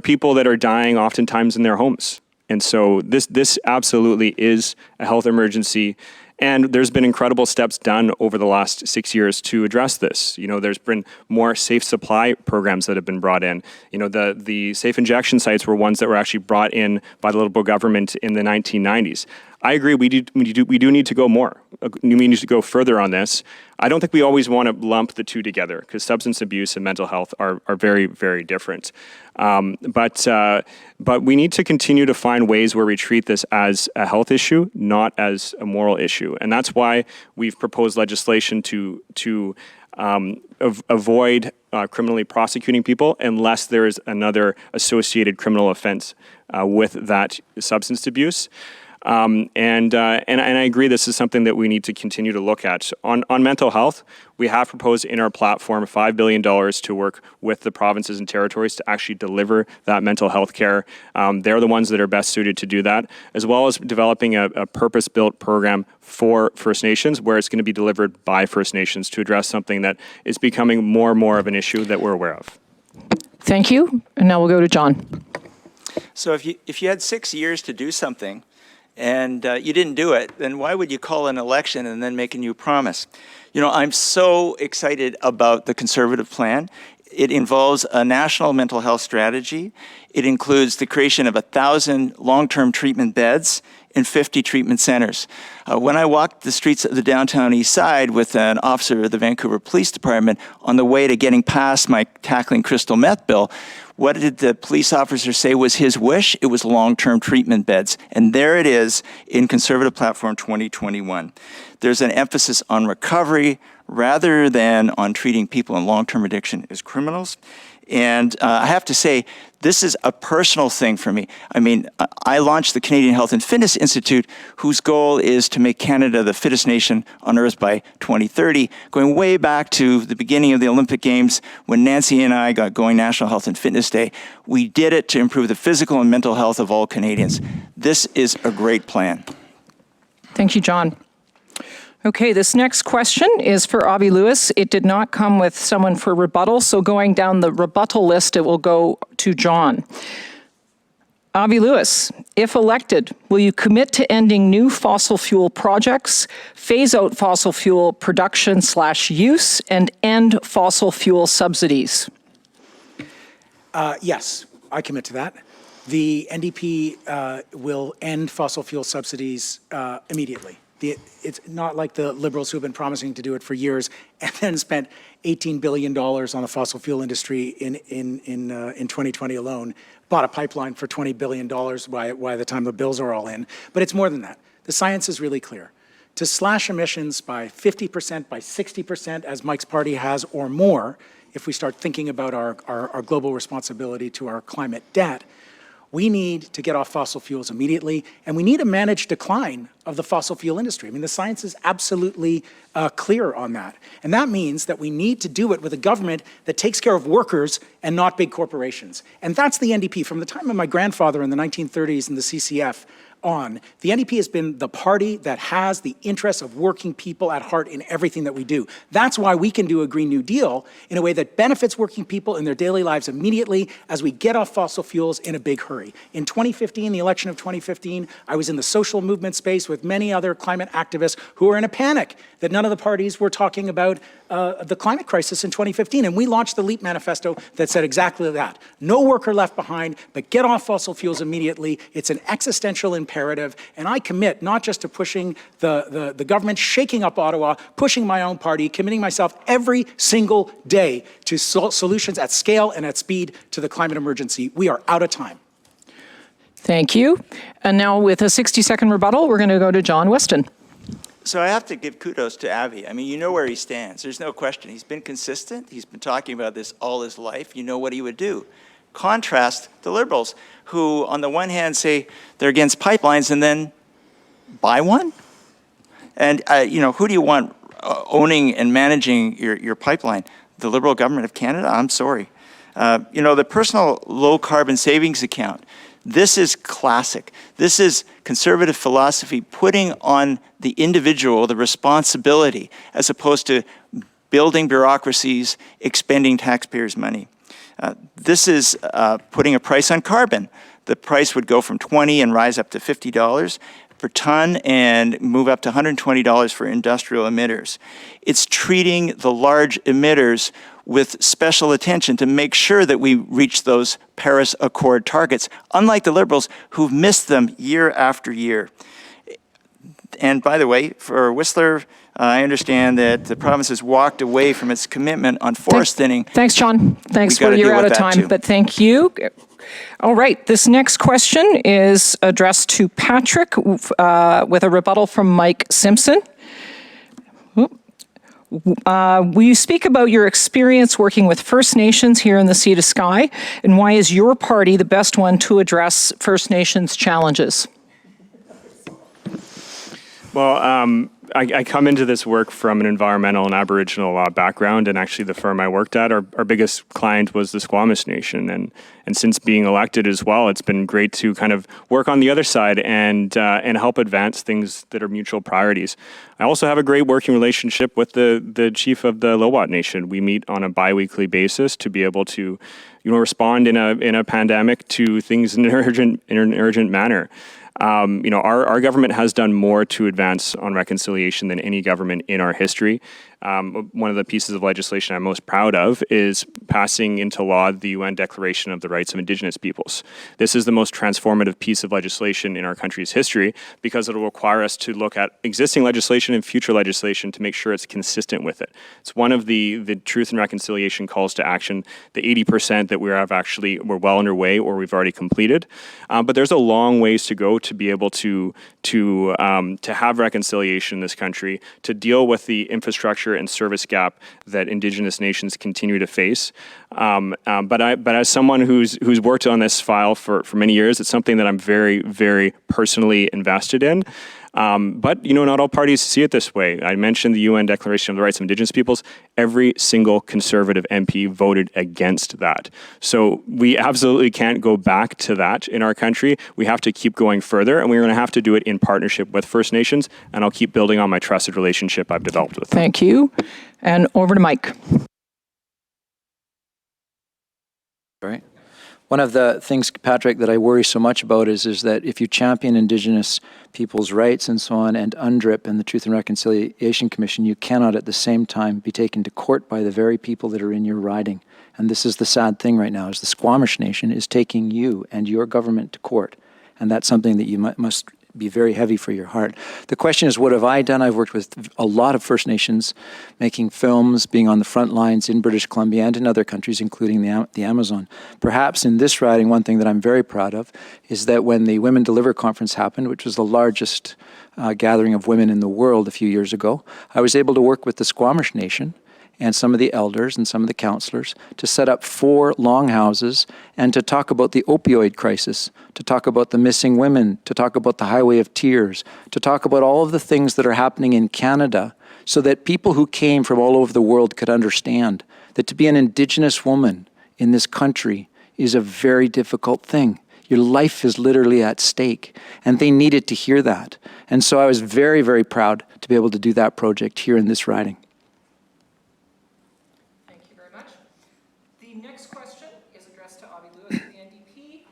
people that are dying oftentimes in their homes, and so this absolutely is a health emergency. And there's been incredible steps done over the last 6 years to address this. There's been more safe supply programs that have been brought in. The safe injection sites were ones that were actually brought in by the Liberal government in the 1990s. I agree. We do need to go more. We need to go further on this. I don't think we always want to lump the two together, because substance abuse and mental health are very, very different. But we need to continue to find ways where we treat this as a health issue, not as a moral issue, and that's why we've proposed legislation to avoid criminally prosecuting people unless there is another associated criminal offense with that substance abuse. And I agree this is something that we need to continue to look at. On mental health, we have proposed in our platform $5 billion to work with the provinces and territories to actually deliver that mental health care. They're the ones that are best suited to do that, as well as developing a purpose-built program for First Nations where it's going to be delivered by First Nations to address something that is becoming more and more of an issue that we're aware of. Thank you. And now we'll go to John. So if you had 6 years to do something, and you didn't do it, then why would you call an election and then make a new promise? I'm so excited about the Conservative plan. It involves a national mental health strategy. It includes the creation of 1,000 long-term treatment beds in 50 treatment centers. When I walked the streets of the downtown east side with an officer of the Vancouver Police Department on the way to getting past my tackling crystal meth bill, what did the police officer say was his wish? It was long-term treatment beds. And there it is in Conservative Platform 2021. There's an emphasis on recovery rather than on treating people in long-term addiction as criminals. And I have to say, this is a personal thing for me. I mean, I launched the Canadian Health and Fitness Institute, whose goal is to make Canada the fittest nation on earth by 2030, going way back to the beginning of the Olympic Games when Nancy and I got going National Health and Fitness Day. We did it to improve the physical and mental health of all Canadians. This is a great plan. Thank you, John. Okay, this next question is for Albie Lewis. It did not come with someone for rebuttal, so going down the rebuttal list, it will go to John. Albie Lewis, if elected, will you commit to ending new fossil fuel projects, phase out fossil fuel production/use, and end fossil fuel subsidies? Yes, I commit to that. The NDP will end fossil fuel subsidies immediately. It's not like the Liberals who have been promising to do it for years and then spent $18 billion on the fossil fuel industry in 2020 alone, bought a pipeline for $20 billion by the time the bills are all in. But it's more than that. The science is really clear. To slash emissions by 50%, by 60%, as Mike's party has, or more, if we start thinking about our global responsibility to our climate debt, we need to get off fossil fuels immediately, and we need a managed decline of the fossil fuel industry. I mean, the science is absolutely clear on that. And that means that we need to do it with a government that takes care of workers and not big corporations. And that's the NDP. From the time of my grandfather in the 1930s in the CCF, on, the NDP has been the party that has the interests of working people at heart in everything that we do. That's why we can do a Green New Deal in a way that benefits working people in their daily lives immediately as we get off fossil fuels in a big hurry. In 2015, the election of 2015, I was in the social movement space with many other climate activists who were in a panic that none of the parties were talking about the climate crisis in 2015. And we launched the LEAP manifesto that said exactly that. No worker left behind, but get off fossil fuels immediately. It's an existential imperative. And I commit not just to pushing the government, shaking up Ottawa, pushing my own party, committing myself every single day to solutions at scale and at speed to the climate emergency. We are out of time. Thank you. And now with a 60-second rebuttal, we're going to go to John Weston. So I have to give kudos to Albie. I mean, you know where he stands. There's no question. He's been consistent. He's been talking about this all his life. You know what he would do. Contrast the Liberals, who on the one hand say they're against pipelines and then buy one? And, who do you want owning and managing your pipeline? The Liberal government of Canada? I'm sorry. The personal low-carbon savings account. This is classic. This is conservative philosophy putting on the individual the responsibility as opposed to building bureaucracies, expending taxpayers' money. This is putting a price on carbon. The price would go from $20 and rise up to $50 per ton and move up to $120 for industrial emitters. It's treating the large emitters with special attention to make sure that we reach those Paris Accord targets, unlike the Liberals who've missed them year after year. And by the way, for Whistler, I understand that the province has walked away from its commitment on forest thinning. Thanks, John. Thanks for you're out of time, but thank you. All right, this next question is addressed to Patrick with a rebuttal from Mike Simpson. Will you speak about your experience working with First Nations here in the Sea to Sky, and why is your party the best one to address First Nations challenges? Well, I come into this work from an environmental and Aboriginal law background, and actually the firm I worked at, our biggest client was the Squamish Nation, and since being elected as well, it's been great to kind of work on the other side and help advance things that are mutual priorities. I also have a great working relationship with the chief of the Lowot Nation. We meet on a bi-weekly basis to be able to, respond in a pandemic to things in an urgent manner. Our government has done more to advance on reconciliation than any government in our history. One of the pieces of legislation I'm most proud of is passing into law the UN Declaration of the Rights of Indigenous Peoples. This is the most transformative piece of legislation in our country's history because it will require us to look at existing legislation and future legislation to make sure it's consistent with it. It's one of the Truth and Reconciliation calls to action, the 80% that we're well underway or we've already completed. But there's a long ways to go to be able to have reconciliation in this country, to deal with the infrastructure and service gap that Indigenous nations continue to face. But as someone who's worked on this file for many years, it's something that I'm very, very personally invested in. But, not all parties see it this way. I mentioned the UN Declaration of the Rights of Indigenous Peoples. Every single Conservative MP voted against that. So we absolutely can't go back to that in our country. We have to keep going further, and we're going to have to do it in partnership with First Nations, and I'll keep building on my trusted relationship I've developed with them. Thank you. And over to Mike. All right. One of the things, Patrick, that I worry so much about is that if you champion Indigenous people's rights and so on, and UNDRIP and the Truth and Reconciliation Commission, you cannot at the same time be taken to court by the very people that are in your riding. And this is the sad thing right now, is the Squamish Nation is taking you and your government to court. And that's something that you must be very heavy for your heart. The question is, what have I done? I've worked with a lot of First Nations, making films, being on the front lines in British Columbia and in other countries, including the Amazon. Perhaps in this riding, one thing that I'm very proud of is that when the Women Deliver Conference happened, which was the largest gathering of women in the world a few years ago, I was able to work with the Squamish Nation and some of the elders and some of the councillors to set up 4 longhouses and to talk about the opioid crisis, to talk about the missing women, to talk about the Highway of Tears, to talk about all of the things that are happening in Canada so that people who came from all over the world could understand that to be an Indigenous woman in this country is a very difficult thing. Your life is literally at stake. And they needed to hear that. And so I was very, very proud to be able to do that project here in this riding. Thank you very much. The next question is addressed to Albie Lewis of the NDP.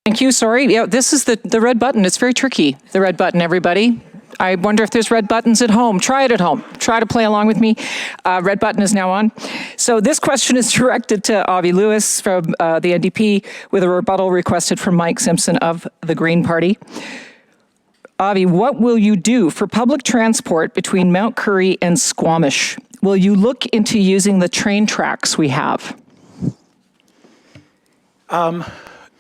Thank you. Sorry. Yeah, this is the red button. It's very tricky, the red button, everybody. I wonder if there's red buttons at home. Try it at home. Try to play along with me. Red button is now on. So this question is directed to Albie Lewis from the NDP with a rebuttal requested from Mike Simpson of the Green Party. Albie, what will you do for public transport between Mount Currie and Squamish? Will you look into using the train tracks we have?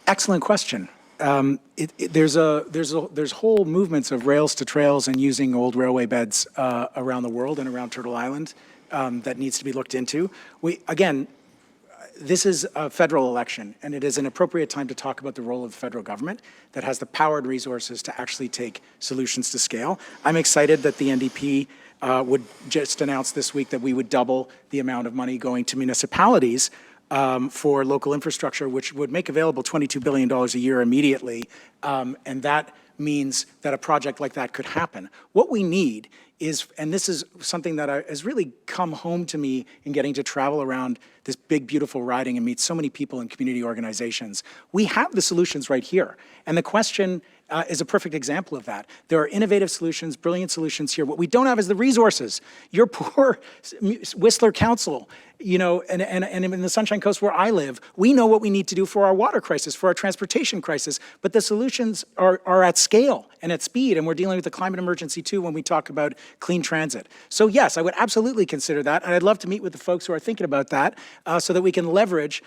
Excellent question. There's whole movements of rails to trails and using old railway beds around the world and around Turtle Island that needs to be looked into. This is a federal election, and it is an appropriate time to talk about the role of the federal government that has the power and resources to actually take solutions to scale. I'm excited that the NDP would just announce this week that we would double the amount of money going to municipalities for local infrastructure, which would make available $22 billion a year immediately. And that means that a project like that could happen. What we need is, and this is something that has really come home to me in getting to travel around this big, beautiful riding and meet so many people in community organizations. We have the solutions right here. And the question is a perfect example of that. There are innovative solutions, brilliant solutions here. What we don't have is the resources. Your poor Whistler Council, and in the Sunshine Coast where I live, we know what we need to do for our water crisis, for our transportation crisis, but the solutions are at scale and at speed, and we're dealing with the climate emergency too when we talk about clean transit. So yes, I would absolutely consider that, and I'd love to meet with the folks who are thinking about that so that we can leverage,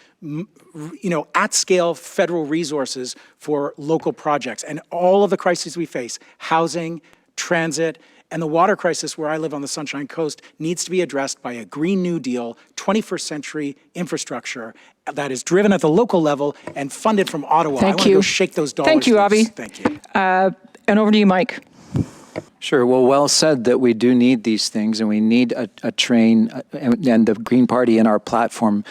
at scale federal resources for local projects. And all of the crises we face, housing, transit, and the water crisis where I live on the Sunshine Coast needs to be addressed by a Green New Deal, 21st century infrastructure that is driven at the local level and funded from Ottawa. Thank I want to go shake those dollars. Thank you, Albie. Thank you. And over to you, Mike. Sure. Well said that we do need these things, and we need a train, and the Green Party in our platform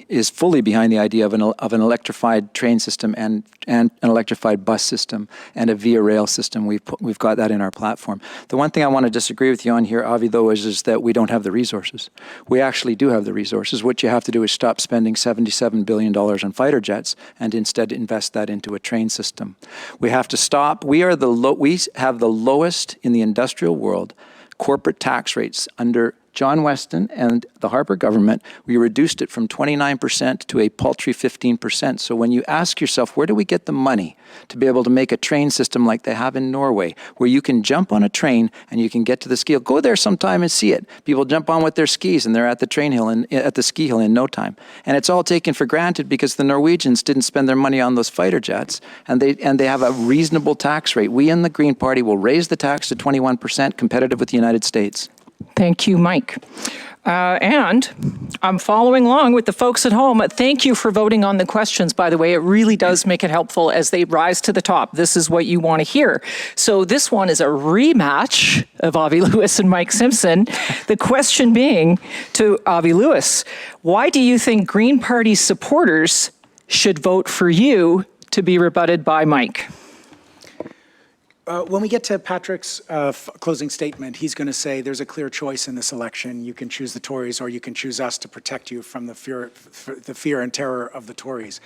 is fully behind the idea of an electrified train system and an electrified bus system and a via rail system. We've got that in our platform. The one thing I want to disagree with you on here, Avi, though, is that we don't have the resources. We actually do have the resources. What you have to do is stop spending $77 billion on fighter jets and instead invest that into a train system. We have to stop. We have the lowest in the industrial world corporate tax rates under John Weston and the Harper government. We reduced it from 29% to a paltry 15%. So when you ask yourself, where do we get the money to be able to make a train system like they have in Norway, where you can jump on a train and you can get to the ski hill? Go there sometime and see it. People jump on with their skis and they're at the train hill and at the ski hill in no time. And it's all taken for granted because the Norwegians didn't spend their money on those fighter jets, and they have a reasonable tax rate. We in the Green Party will raise the tax to 21%, competitive with the United States. Thank you, Mike. And I'm following along with the folks at home. Thank you for voting on the questions, by the way. It really does make it helpful as they rise to the top. This is what you want to hear. So this one is a rematch of Albie Lewis and Mike Simpson. The question being to Albie Lewis, why do you think Green Party supporters should vote for you to be rebutted by Mike? When we get to Patrick's closing statement, he's going to say there's a clear choice in this election. You can choose the Tories or you can choose us to protect you from the fear and terror of the Tories.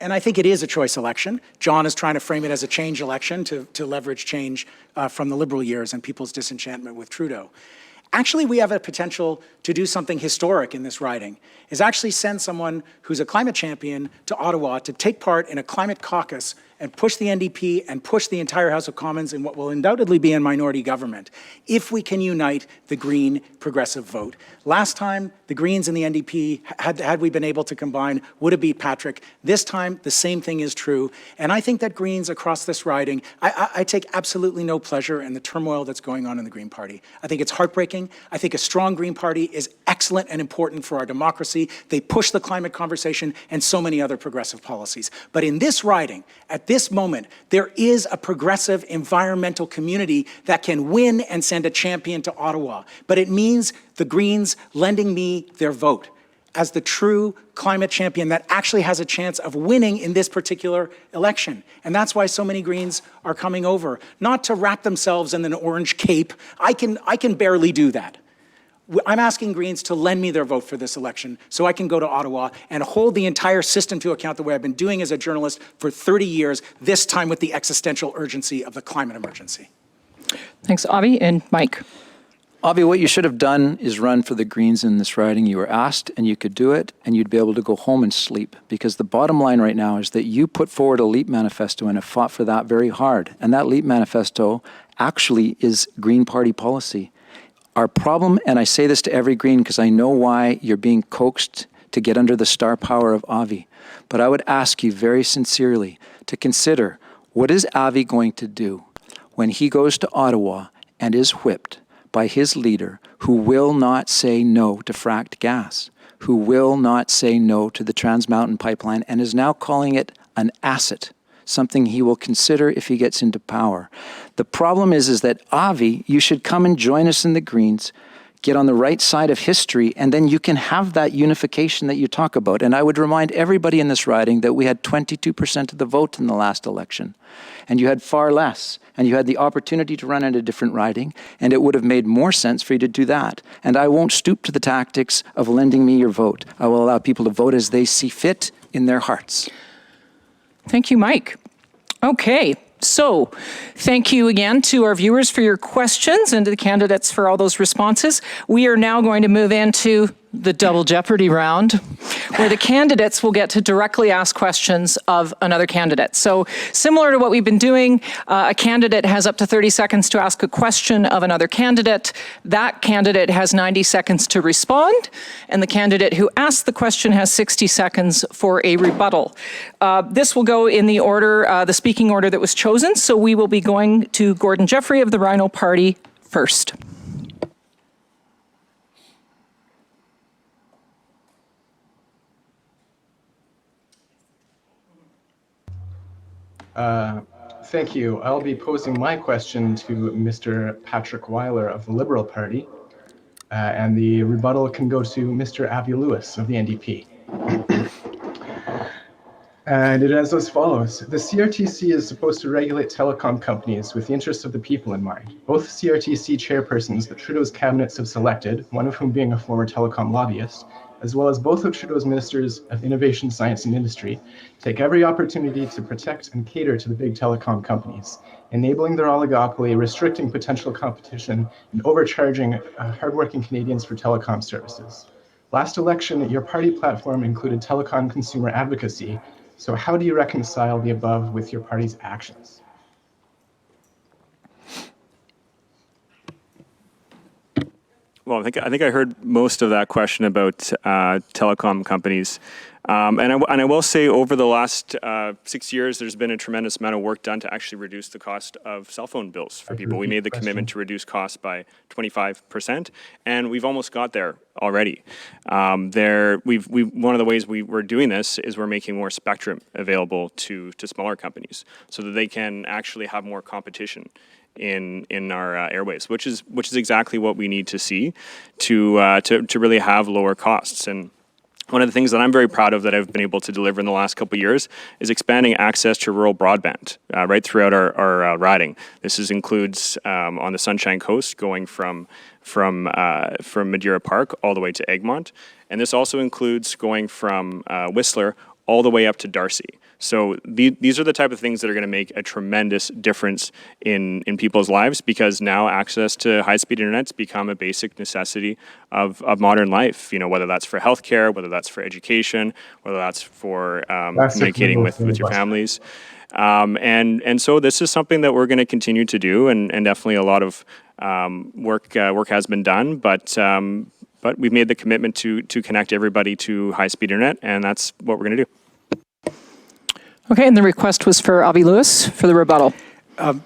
And I think it is a choice election. John is trying to frame it as a change election to leverage change from the Liberal years and people's disenchantment with Trudeau. Actually, we have a potential to do something historic in this riding, is actually send someone who's a climate champion to Ottawa to take part in a climate caucus and push the NDP and push the entire House of Commons in what will undoubtedly be a minority government if we can unite the Green progressive vote. Last time, the Greens and the NDP, had we been able to combine, would have beat Patrick. This time, the same thing is true. And I think that Greens across this riding, I take absolutely no pleasure in the turmoil that's going on in the Green Party. I think it's heartbreaking. I think a strong Green Party is excellent and important for our democracy. They push the climate conversation and so many other progressive policies. But in this riding, at this moment, there is a progressive environmental community that can win and send a champion to Ottawa. But it means the Greens lending me their vote. as the true climate champion that actually has a chance of winning in this particular election. And that's why so many Greens are coming over, not to wrap themselves in an orange cape. I can barely do that. I'm asking Greens to lend me their vote for this election so I can go to Ottawa and hold the entire system to account the way I've been doing as a journalist for 30 years, this time with the existential urgency of the climate emergency. Thanks, Avi. And Mike. Avi, what you should have done is run for the Greens in this riding. You were asked and you could do it, and you'd be able to go home and sleep, because the bottom line right now is that you put forward a LEAP manifesto and have fought for that very hard. And that LEAP manifesto actually is Green Party policy. Our problem, and I say this to every Green because I know why you're being coaxed to get under the star power of Avi, but I would ask you very sincerely to consider, what is Avi going to do when he goes to Ottawa and is whipped by his leader, who will not say no to fracked gas, who will not say no to the Trans Mountain Pipeline, and is now calling it an asset, something he will consider if he gets into power. The problem is that Avi, you should come and join us in the Greens, get on the right side of history, and then you can have that unification that you talk about. And I would remind everybody in this riding that we had 22% of the vote in the last election, and you had far less, and you had the opportunity to run in a different riding, and it would have made more sense for you to do that. And I won't stoop to the tactics of lending me your vote. I will allow people to vote as they see fit in their hearts. Thank you, Mike. Okay, so thank you again to our viewers for your questions and to the candidates for all those responses. We are now going to move into the double Jeopardy round, where the candidates will get to directly ask questions of another candidate. So similar to what we've been doing, a candidate has up to 30 seconds to ask a question of another candidate. That candidate has 90 seconds to respond, and the candidate who asked the question has 60 seconds for a rebuttal. This will go in the order, the speaking order that was chosen, so we will be going to Gordon Jeffrey of the Rhino Party first. Thank you. I'll be posing my question to Mr. Patrick Weiler of the Liberal Party, and the rebuttal can go to Mr. Albie Lewis of the NDP. And it is as follows. The CRTC is supposed to regulate telecom companies with the interests of the people in mind. Both CRTC chairpersons that Trudeau's cabinets have selected, one of whom being a former telecom lobbyist, as well as both of Trudeau's ministers of innovation, science, and industry, take every opportunity to protect and cater to the big telecom companies, enabling their oligopoly, restricting potential competition, and overcharging hardworking Canadians for telecom services. Last election, your party platform included telecom consumer advocacy, so how do you reconcile the above with your party's actions? Well, I think I heard most of that question about telecom companies. And I will say over the last 6 years, there's been a tremendous amount of work done to actually reduce the cost of cell phone bills for people. We made the commitment to reduce costs by 25%, and we've almost got there already. One of the ways we're doing this is we're making more spectrum available to smaller companies so that they can actually have more competition in our airways, which is exactly what we need to see to really have lower costs. And one of the things that I'm very proud of that I've been able to deliver in the last couple of years is expanding access to rural broadband right throughout our riding. This includes on the Sunshine Coast, going from Madeira Park all the way to Egmont, and this also includes going from Whistler all the way up to Darcy. So these are the type of things that are going to make a tremendous difference in people's lives, because now access to high-speed internet's become a basic necessity of modern life. You know, whether that's for healthcare, whether that's for education, whether that's for communicating with your families. And so this is something that we're going to continue to do, and definitely a lot of work has been done, but we've made the commitment to connect everybody to high-speed internet, and that's what we're going to do. Okay, and the request was for Albie Lewis for the rebuttal.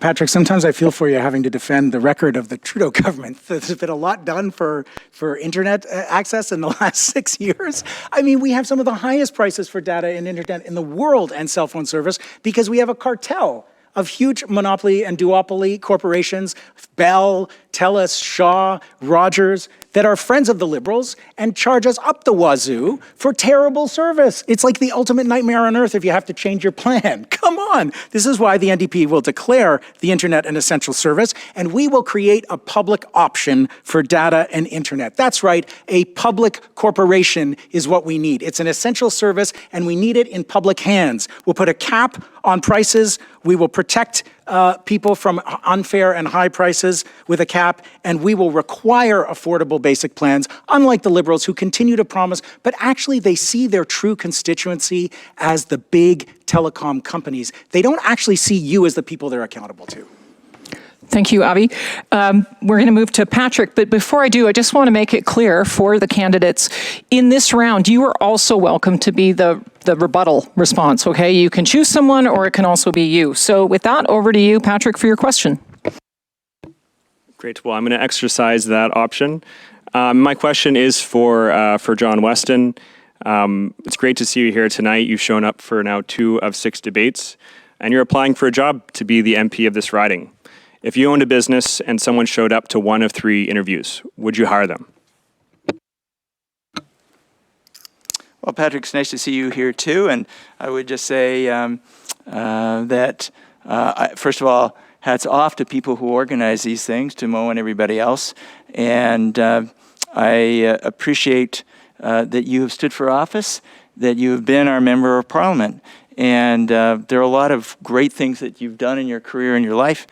Patrick, sometimes I feel for you having to defend the record of the Trudeau government. There's been a lot done for internet access in the last 6 years. I mean, we have some of the highest prices for data and internet in the world and cell phone service because we have a cartel of huge monopoly and duopoly corporations, Bell, TELUS, Shaw, Rogers, that are friends of the Liberals and charge us up the wazoo for terrible service. It's like the ultimate nightmare on earth if you have to change your plan. Come on. This is why the NDP will declare the internet an essential service, and we will create a public option for data and internet. That's right, a public corporation is what we need. It's an essential service, and we need it in public hands. We'll put a cap on prices. We will protect people from unfair and high prices with a cap, and we will require affordable basic plans, unlike the Liberals who continue to promise, but actually they see their true constituency as the big telecom companies. They don't actually see you as the people they're accountable to. Thank you, Avi. We're going to move to Patrick, but before I do, I just want to make it clear for the candidates, in this round, you are also welcome to be the rebuttal response, okay? You can choose someone, or it can also be you. So with that, over to you, Patrick, for your question. Great. Well, I'm going to exercise that option. My question is for John Weston. It's great to see you here tonight. You've shown up for now 2 of 6 debates, and you're applying for a job to be the MP of this riding. If you owned a business and someone showed up to 1 of 3 interviews, would you hire them? Well, Patrick, it's nice to see you here too. And I would just say that, first of all, hats off to people who organize these things, to Mo and everybody else. And I appreciate that you have stood for office, that you have been our member of parliament. And there are a lot of great things that you've done in your career and your life.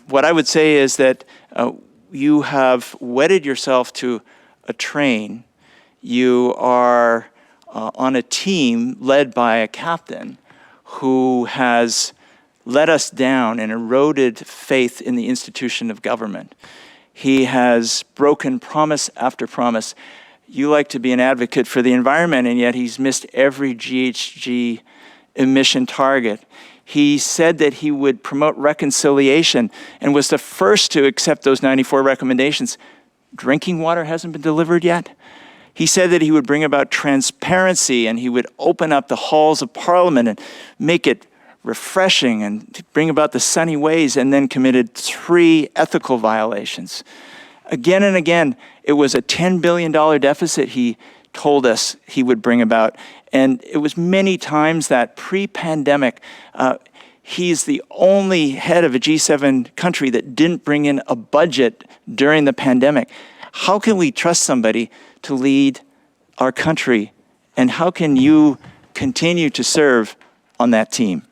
What I would say is that you have wedded yourself to a train. You are on a team led by a captain who has let us down and eroded faith in the institution of government. He has broken promise after promise. You like to be an advocate for the environment, and yet he's missed every GHG emission target. He said that he would promote reconciliation and was the first to accept those 94 recommendations. Drinking water hasn't been delivered yet. He said that he would bring about transparency and he would open up the halls of Parliament and make it refreshing and bring about the sunny ways, and then committed 3 ethical violations. Again and again, it was a $10 billion deficit he told us he would bring about. And it was many times that pre-pandemic, he's the only head of a G7 country that didn't bring in a budget during the pandemic. How can we trust somebody to lead our country? And how can you continue to serve on that team?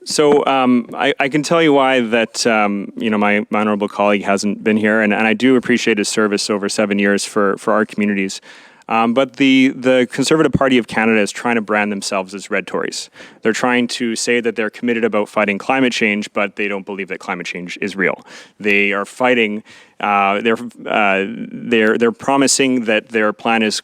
So I can tell you why that my honorable colleague hasn't been here, and I do appreciate his service over 7 years for our communities. But the Conservative Party of Canada is trying to brand themselves as red Tories. They're trying to say that they're committed about fighting climate change, but they don't believe that climate change is real. They are fighting. They're promising that their plan is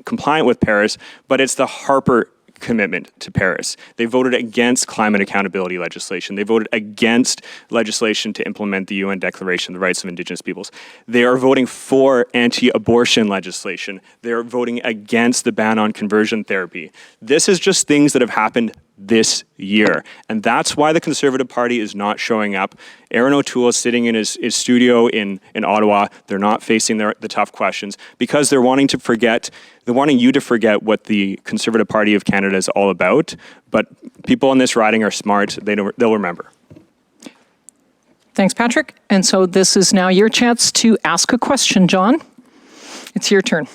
compliant with Paris, but it's the Harper commitment to Paris. They voted against climate accountability legislation. They voted against legislation to implement the UN Declaration of the Rights of Indigenous Peoples. They are voting for anti-abortion legislation. They are voting against the ban on conversion therapy. This is just things that have happened this year. And that's why the Conservative Party is not showing up. Aaron O'Toole is sitting in his studio in Ottawa. They're not facing the tough questions because they're wanting you to forget what the Conservative Party of Canada is all about. But people in this riding are smart. They'll remember. Thanks, Patrick. And so this is now your chance to ask a question, John. It's your turn.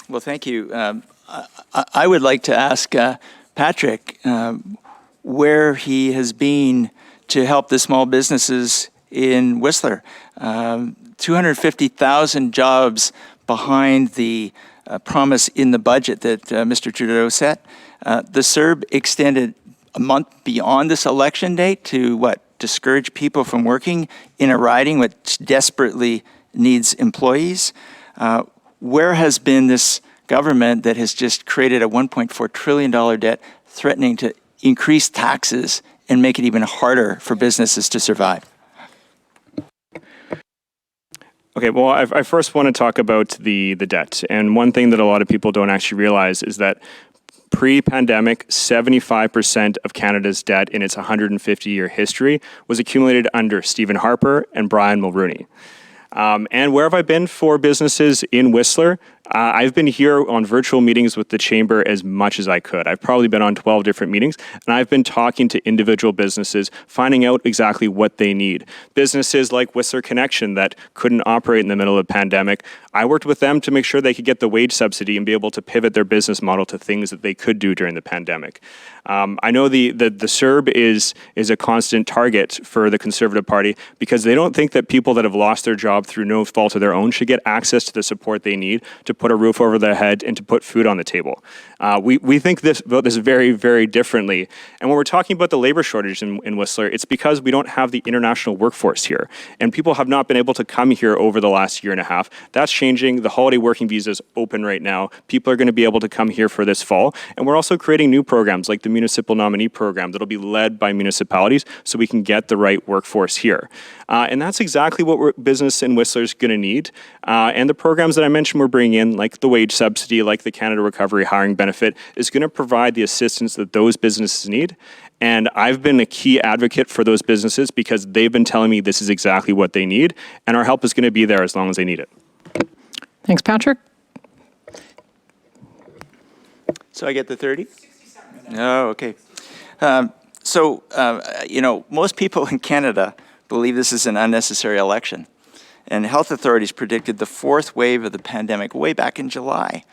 Well, thank you. I would like to ask Patrick where he has been to help the small businesses in Whistler. 250,000 jobs behind the promise in the budget that Mr. Trudeau set. The CERB extended a month beyond this election date to discourage people from working in a riding which desperately needs employees. Where has been this government that has just created a $1.4 trillion debt, threatening to increase taxes and make it even harder for businesses to survive? Okay, well, I first want to talk about the debt. And one thing that a lot of people don't actually realize is that Pre-pandemic, 75% of Canada's debt in its 150-year history was accumulated under Stephen Harper and Brian Mulrooney. And where have I been for businesses in Whistler? I've been here on virtual meetings with the Chamber as much as I could. I've probably been on 12 different meetings, and I've been talking to individual businesses, finding out exactly what they need. Businesses like Whistler Connection that couldn't operate in the middle of the pandemic, I worked with them to make sure they could get the wage subsidy and be able to pivot their business model to things that they could do during the pandemic. I know the CERB is a constant target for the Conservative Party because they don't think that people that have lost their job through no fault of their own should get access to the support they need to put a roof over their head and to put food on the table. We think about this very, very differently. And when we're talking about the labor shortage in Whistler, it's because we don't have the international workforce here. And people have not been able to come here over the last year and a half. That's changing. The holiday working visa is open right now. People are going to be able to come here for this fall. And we're also creating new programs like the Municipal Nominee Program that'll be led by municipalities so we can get the right workforce here. And that's exactly what business in Whistler is going to need. And the programs that I mentioned we're bringing in, like the wage subsidy, like the Canada Recovery Hiring Benefit, is going to provide the assistance that those businesses need. And I've been a key advocate for those businesses because they've been telling me this is exactly what they need, and our help is going to be there as long as they need it. Thanks, Patrick. So I get the 30? Oh, okay. Most people in Canada believe this is an unnecessary election. And health authorities predicted the fourth wave of the pandemic way back in July.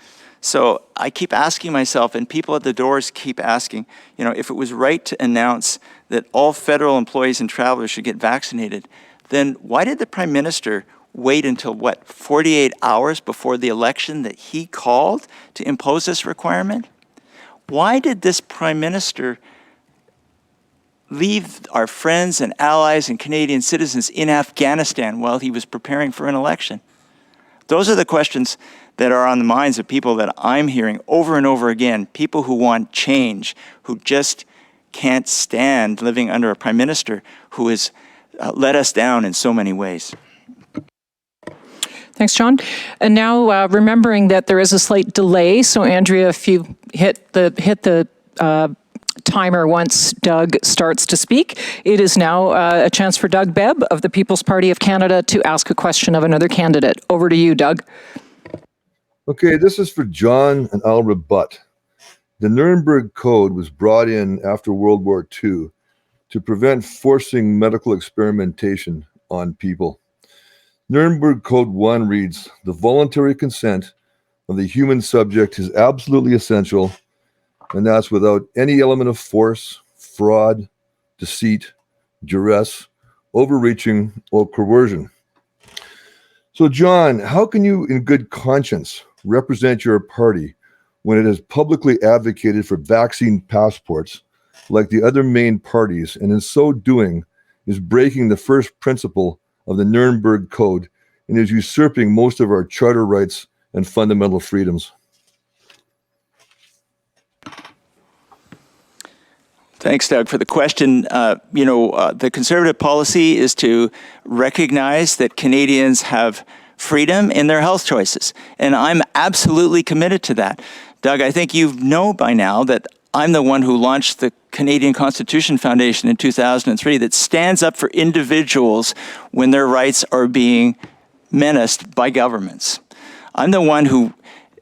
So I keep asking myself, and people at the doors keep asking, if it was right to announce that all federal employees and travelers should get vaccinated, then why did the Prime Minister wait until, 48 hours before the election that he called to impose this requirement? Why did this Prime Minister leave our friends and allies and Canadian citizens in Afghanistan while he was preparing for an election? Those are the questions that are on the minds of people that I'm hearing over and over again, people who want change, who just can't stand living under a Prime Minister who has let us down in so many ways. Thanks, John. And now, remembering that there is a slight delay, so Andrea, if you hit the timer once Doug starts to speak, it is now a chance for Doug Bebb of the People's Party of Canada to ask a question of another candidate. Over to you, Doug. Okay, this is for John, and I'll rebut. The Nuremberg Code was brought in after World War II to prevent forcing medical experimentation on people. Nuremberg Code 1 reads, "The voluntary consent of the human subject is absolutely essential, and that's without any element of force, fraud, deceit, duress, overreaching, or coercion." So, John, how can you, in good conscience, represent your party when it has publicly advocated for vaccine passports like the other main parties, and in so doing is breaking the first principle of the Nuremberg Code and is usurping most of our charter rights and fundamental freedoms? Thanks, Doug, for the question. The Conservative policy is to recognize that Canadians have freedom in their health choices, and I'm absolutely committed to that. Doug, I think you know by now that I'm the one who launched the Canadian Constitution Foundation in 2003 that stands up for individuals when their rights are being menaced by governments. I'm the one who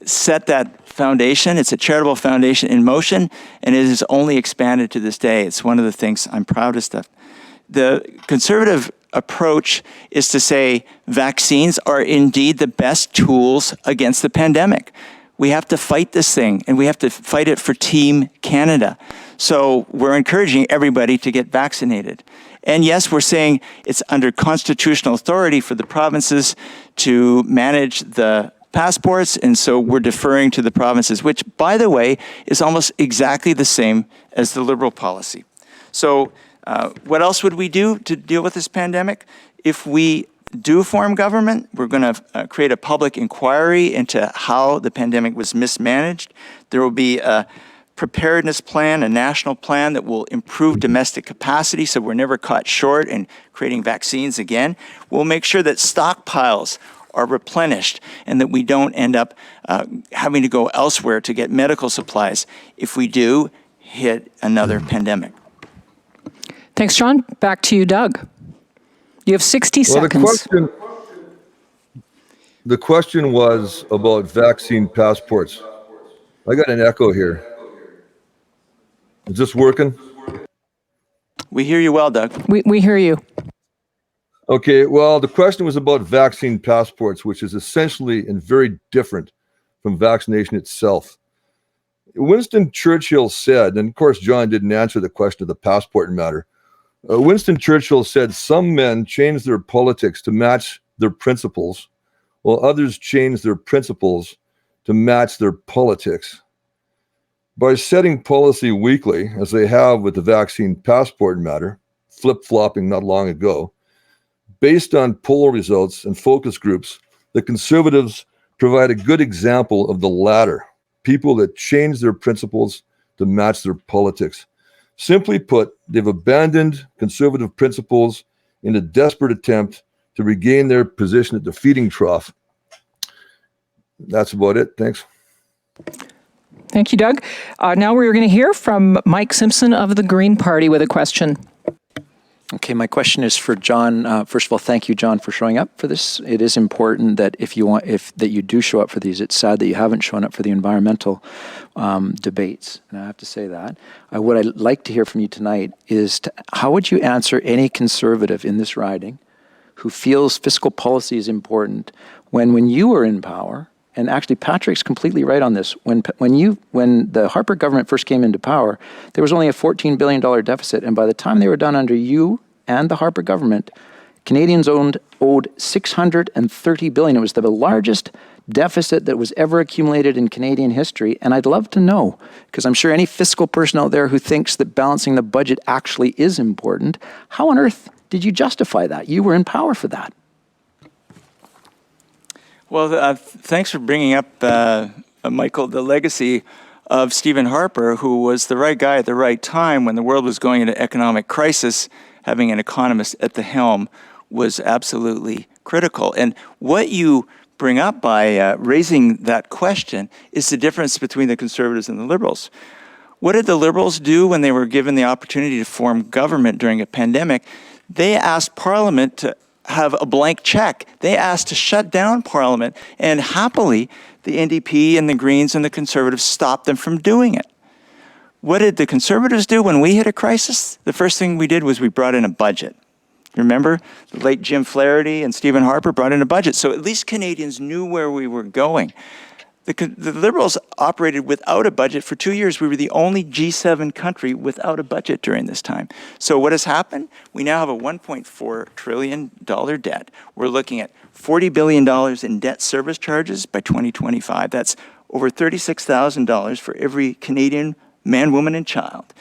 set that foundation. It's a charitable foundation in motion, and it has only expanded to this day. It's one of the things I'm proudest of. The Conservative approach is to say vaccines are indeed the best tools against the pandemic. We have to fight this thing, and we have to fight it for Team Canada. So we're encouraging everybody to get vaccinated. And yes, we're saying it's under constitutional authority for the provinces to manage the passports, and so we're deferring to the provinces, which, by the way, is almost exactly the same as the Liberal policy. So what else would we do to deal with this pandemic? If we do form government, we're going to create a public inquiry into how the pandemic was mismanaged. There will be a preparedness plan, a national plan that will improve domestic capacity so we're never caught short in creating vaccines again. We'll make sure that stockpiles are replenished and that we don't end up having to go elsewhere to get medical supplies if we do hit another pandemic. Thanks, John. Back to you, Doug. You have 60 seconds. The question was about vaccine passports. I got an echo here. Is this working? We hear you well, Doug. We hear you. Okay, well, the question was about vaccine passports, which is essentially and very different from vaccination itself. Winston Churchill said, and of course, John didn't answer the question of the passport matter. Winston Churchill said, some men change their politics to match their principles, while others change their principles to match their politics. By setting policy weekly, as they have with the vaccine passport matter, flip-flopping not long ago, based on poll results and focus groups, the Conservatives provide a good example of the latter, people that change their principles to match their politics. Simply put, they've abandoned Conservative principles in a desperate attempt to regain their position at the feeding trough. That's about it. Thanks. Thank you, Doug. Now we're going to hear from Mike Simpson of the Green Party with a question. Okay, my question is for John. First of all, thank you, John, for showing up for this. It is important that if you do show up for these. It's sad that you haven't shown up for the environmental debates, and I have to say that. What I'd like to hear from you tonight is how would you answer any Conservative in this riding who feels fiscal policy is important when you were in power? And actually, Patrick's completely right on this. When the Harper government first came into power, there was only a $14 billion deficit, and by the time they were done under you and the Harper government, Canadians owed $630 billion. It was the largest deficit that was ever accumulated in Canadian history. And I'd love to know, because I'm sure any fiscal person out there who thinks that balancing the budget actually is important, how on earth did you justify that? You were in power for that. Well, thanks for bringing up, Michael, the legacy of Stephen Harper, who was the right guy at the right time when the world was going into economic crisis. Having an economist at the helm was absolutely critical. And what you bring up by raising that question is the difference between the Conservatives and the Liberals. What did the Liberals do when they were given the opportunity to form government during a pandemic? They asked Parliament to have a blank check. They asked to shut down Parliament, and happily, the NDP and the Greens and the Conservatives stopped them from doing it. What did the Conservatives do when we hit a crisis? The first thing we did was we brought in a budget. Remember, the late Jim Flaherty and Stephen Harper brought in a budget, so at least Canadians knew where we were going. The Liberals operated without a budget for 2 years. We were the only G7 country without a budget during this time. So what has happened? We now have a $1.4 trillion debt. We're looking at $40 billion in debt service charges by 2025. That's over $36,000 for every Canadian man, woman, and child.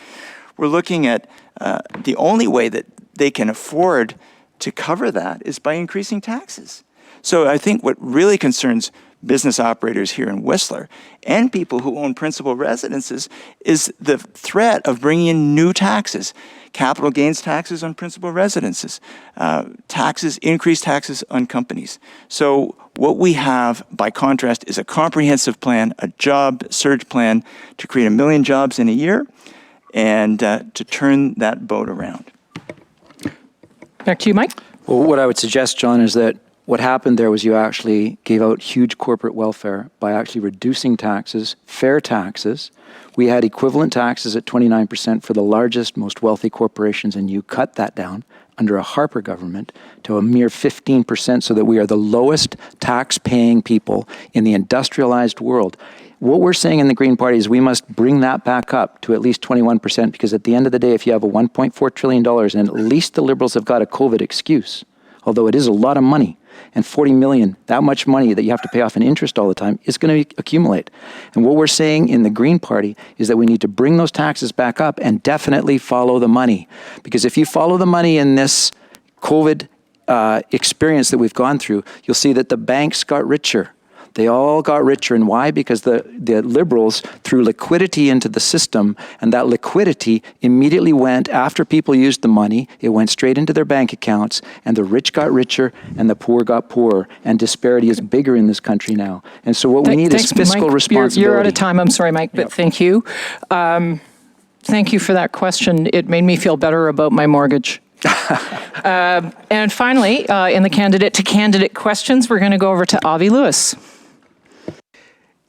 We're looking at the only way that they can afford to cover that is by increasing taxes. So I think what really concerns business operators here in Whistler and people who own principal residences is the threat of bringing in new taxes, capital gains taxes on principal residences, increased taxes on companies. So what we have, by contrast, is a comprehensive plan, a job surge plan to create 1 million jobs in a year and to turn that boat around. Back to you, Mike. Well, what I would suggest, John, is that what happened there was you actually gave out huge corporate welfare by actually reducing taxes, fair taxes. We had equivalent taxes at 29% for the largest, most wealthy corporations, and you cut that down under a Harper government to a mere 15% so that we are the lowest tax-paying people in the industrialized world. What we're saying in the Green Party is we must bring that back up to at least 21%, because at the end of the day, if you have a $1.4 trillion, and at least the Liberals have got a COVID excuse, although it is a lot of money, and 40 million, that much money that you have to pay off in interest all the time, is going to accumulate. And what we're saying in the Green Party is that we need to bring those taxes back up and definitely follow the money. Because if you follow the money in this COVID experience that we've gone through, you'll see that the banks got richer. They all got richer. And why? Because the Liberals threw liquidity into the system, and that liquidity immediately went, after people used the money, it went straight into their bank accounts, and the rich got richer and the poor got poorer. And disparity is bigger in this country now. And so what we need is fiscal Mike, responsibility. You're out of time. I'm sorry, Mike, but thank you. Thank you for that question. It made me feel better about my mortgage. And finally, in the candidate-to-candidate questions, we're going to go over to Albie Lewis.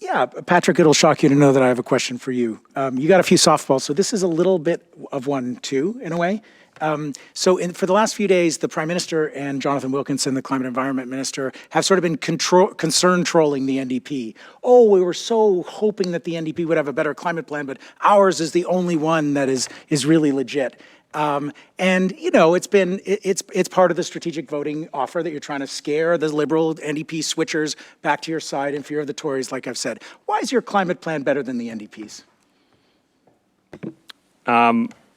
Yeah, Patrick, it'll shock you to know that I have a question for you. You got a few softballs, so this is a little bit of one, too, in a way. For the last few days, the Prime Minister and Jonathan Wilkinson, the Climate Environment Minister, have sort of been concern trolling the NDP. Oh, we were so hoping that the NDP would have a better climate plan, but ours is the only one that is really legit. And you know, it's part of the strategic voting offer that you're trying to scare the Liberal NDP switchers back to your side in fear of the Tories, like I've said. Why is your climate plan better than the NDP's?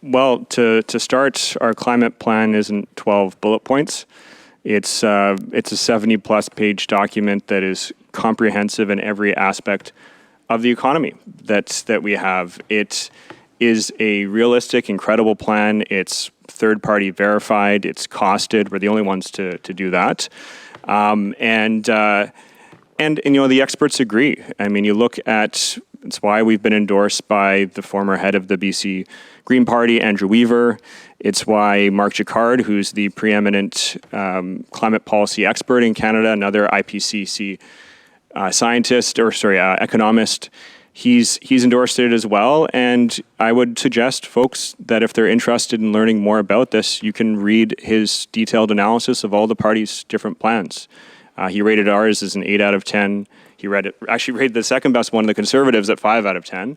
Well, to start, our climate plan isn't 12 bullet points. It's a 70-plus page document that is comprehensive in every aspect of the economy that we have. It is a realistic, incredible plan. It's third-party verified. It's costed. We're the only ones to do that. And you know, the experts agree. I mean, you look at, it's why we've been endorsed by the former head of the BC Green Party, Andrew Weaver. It's why Mark Jacquard, who's the preeminent climate policy expert in Canada, another IPCC economist, he's endorsed it as well. And I would suggest folks that if they're interested in learning more about this, you can read his detailed analysis of all the parties' different plans. He rated ours as an 8 out of 10. He actually rated the second best one, the Conservatives, at 5 out of 10.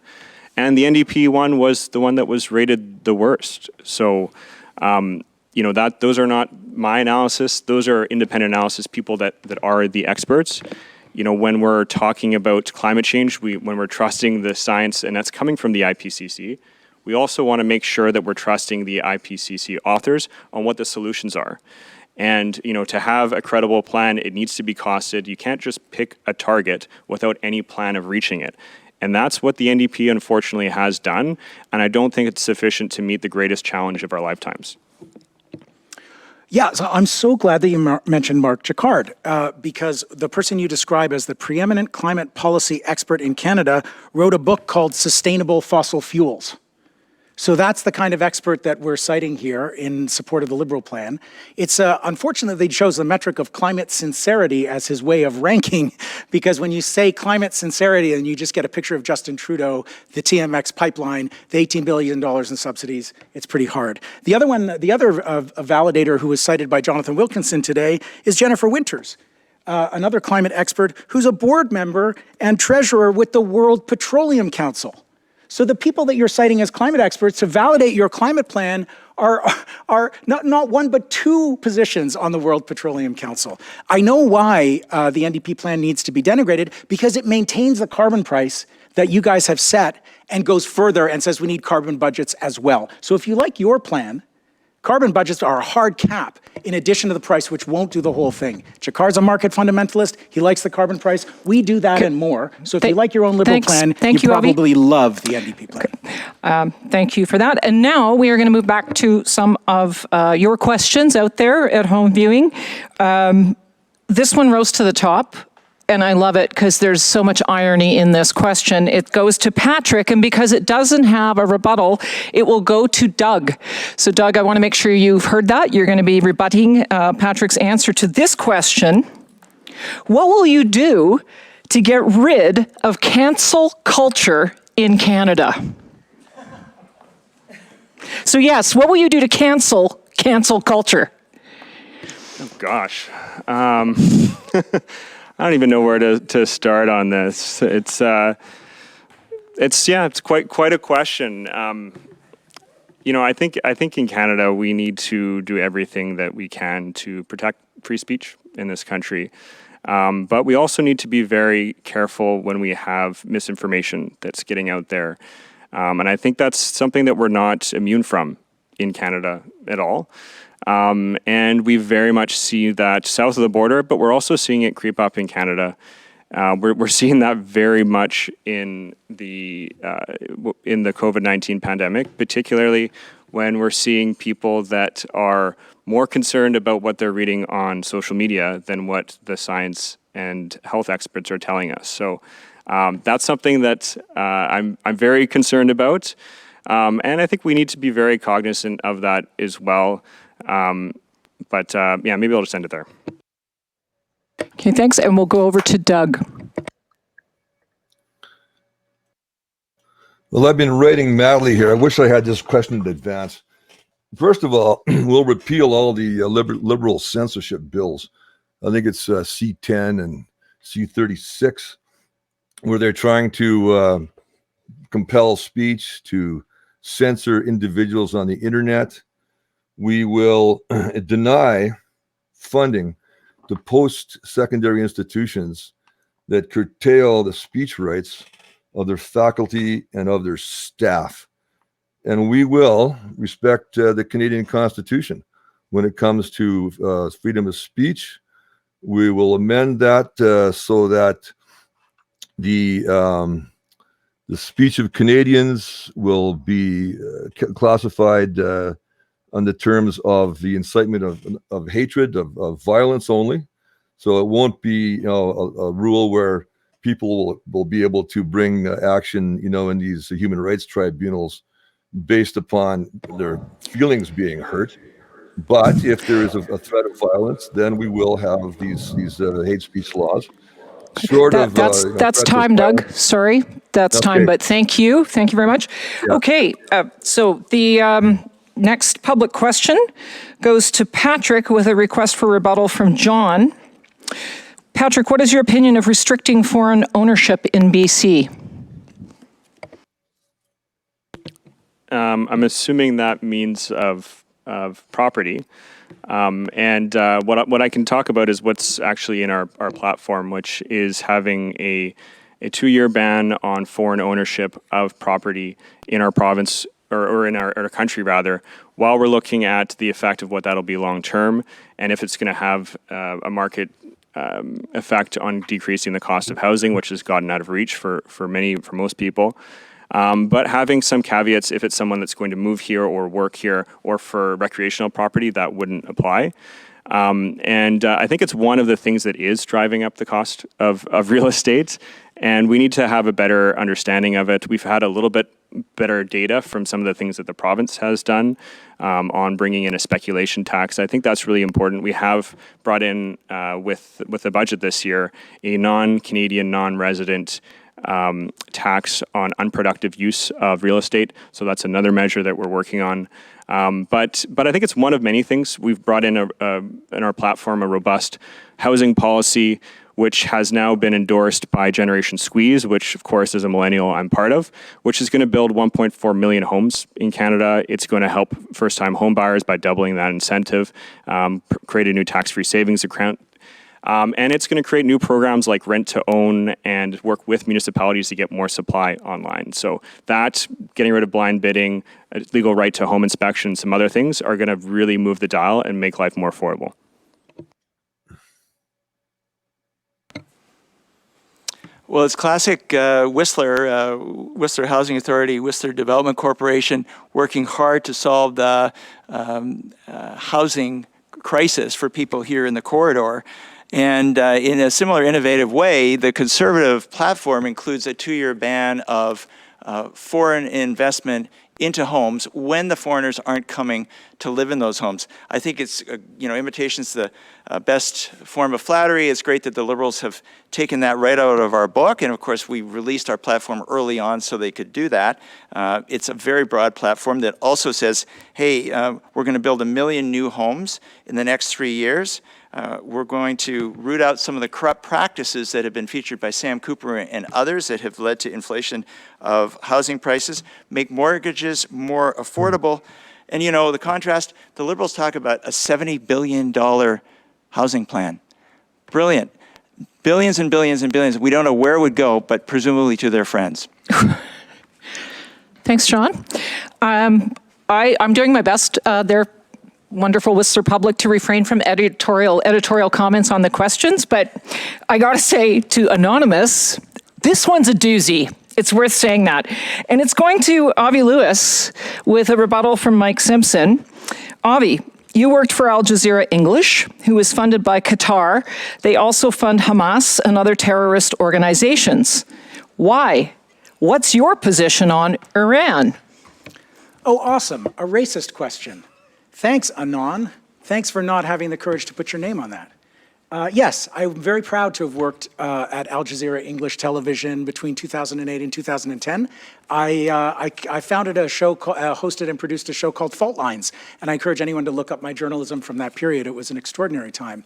And the NDP one was the one that was rated the worst. So, you know, those are not my analysis. Those are independent analysis, people that are the experts. You know, when we're talking about climate change, when we're trusting the science, and that's coming from the IPCC, we also want to make sure that we're trusting the IPCC authors on what the solutions are. And, you know, to have a credible plan, it needs to be costed. You can't just pick a target without any plan of reaching it. And that's what the NDP unfortunately has done. And I don't think it's sufficient to meet the greatest challenge of our lifetimes. Yeah, so I'm so glad that you mentioned Mark Jacquard, because the person you describe as the preeminent climate policy expert in Canada wrote a book called Sustainable Fossil Fuels. So that's the kind of expert that we're citing here in support of the Liberal plan. It's unfortunate they chose the metric of climate sincerity as his way of ranking, because when you say climate sincerity and you just get a picture of Justin Trudeau, the TMX pipeline, the $18 billion in subsidies, it's pretty hard. The other validator who was cited by Jonathan Wilkinson today is Jennifer Winters, another climate expert who's a board member and treasurer with the World Petroleum Council. So the people that you're citing as climate experts to validate your climate plan are not one but two positions on the World Petroleum Council. I know why the NDP plan needs to be denigrated, because it maintains the carbon price that you guys have set and goes further and says we need carbon budgets as well. So if you like your plan, carbon budgets are a hard cap in addition to the price, which won't do the whole thing. Jacquard's a market fundamentalist. He likes the carbon price. We do that and more. So if you like your own Liberal plan, you probably love the NDP plan. Thank you for that. And now we are going to move back to some of your questions out there at home viewing. This one rose to the top. And I love it because there's so much irony in this question. It goes to Patrick, and because it doesn't have a rebuttal, it will go to Doug. So Doug, I want to make sure you've heard that. You're going to be rebutting Patrick's answer to this question. What will you do to get rid of cancel culture in Canada? So yes, what will you do to cancel culture? Oh, gosh. I don't even know where to start on this. It's quite a question. You know, I think in Canada we need to do everything that we can to protect free speech in this country. But we also need to be very careful when we have misinformation that's getting out there. And I think that's something that we're not immune from in Canada at all. And we very much see that south of the border, but we're also seeing it creep up in Canada We're seeing that very much in the COVID-19 pandemic, particularly when we're seeing people that are more concerned about what they're reading on social media than what the science and health experts are telling us. So that's something that I'm very concerned about, and I think we need to be very cognizant of that as well. But yeah, maybe I'll just end it there. Okay, thanks. And we'll go over to Doug. Well, I've been writing madly here. I wish I had this question in advance. First of all, we'll repeal all the liberal censorship bills. I think it's C10 and C36, where they're trying to compel speech, to censor individuals on the internet. We will deny funding to post-secondary institutions that curtail the speech rights of their faculty and of their staff. And we will respect the Canadian Constitution when it comes to freedom of speech. We will amend that so that the speech of Canadians will be classified on the terms of the incitement of hatred, of violence only. So it won't be a rule where people will be able to bring action in these human rights tribunals based upon their feelings being hurt. But if there is a threat of violence, then we will have these hate speech laws. That's time, Doug. Sorry, that's time, but thank you. Thank you very much. Yeah. Okay, so the next public question goes to Patrick with a request for rebuttal from John. Patrick, what is your opinion of restricting foreign ownership in BC? I'm assuming that means of property. And what I can talk about is what's actually in our platform, which is having a 2-year ban on foreign ownership of property in our province, or in our country rather, while we're looking at the effect of what that'll be long term, and if it's going to have a market effect on decreasing the cost of housing, which has gotten out of reach for most people. But having some caveats, if it's someone that's going to move here or work here, or for recreational property, that wouldn't apply. And I think it's one of the things that is driving up the cost of real estate, and we need to have a better understanding of it. We've had a little bit better data from some of the things that the province has done on bringing in a speculation tax. I think that's really important. We have brought in, with the budget this year, a non-Canadian, non-resident tax on unproductive use of real estate. So that's another measure that we're working on. But I think it's one of many things. We've brought in in our platform a robust housing policy, which has now been endorsed by Generation Squeeze, which of course as a millennial I'm part of, which is going to build 1.4 million homes in Canada. It's going to help first-time home buyers by doubling that incentive, create a new tax-free savings account. And it's going to create new programs like rent to own and work with municipalities to get more supply online. So that, getting rid of blind bidding, legal right to home inspection, some other things are going to really move the dial and make life more affordable. Well, it's classic Whistler, Whistler Housing Authority, Whistler Development Corporation, working hard to solve the housing crisis for people here in the corridor. And in a similar innovative way, the Conservative platform includes a 2-year ban of foreign investment into homes when the foreigners aren't coming to live in those homes. I think it's, imitation's the best form of flattery. It's great that the Liberals have taken that right out of our book. And of course, we released our platform early on so they could do that. It's a very broad platform that also says, hey, we're going to build 1 million new homes in the next 3 years. We're going to root out some of the corrupt practices that have been featured by Sam Cooper and others that have led to inflation of housing prices, make mortgages more affordable. And the contrast, the Liberals talk about a $70 billion housing plan. Brilliant. Billions and billions and billions. We don't know where it would go, but presumably to their friends. Thanks, John. I'm doing my best there, wonderful Whistler public to refrain from editorial comments on the questions, but I gotta say to Anonymous, this one's a doozy. It's worth saying that. And it's going to Albie Lewis with a rebuttal from Mike Simpson. Albie, you worked for Al Jazeera English, who is funded by Qatar. They also fund Hamas and other terrorist organizations. Why? What's your position on Iran? Oh, awesome. A racist question. Thanks, Anon. Thanks for not having the courage to put your name on that. Yes, I'm very proud to have worked at Al Jazeera English Television between 2008 and 2010. I founded a show, hosted and produced a show called Fault Lines, and I encourage anyone to look up my journalism from that period. It was an extraordinary time.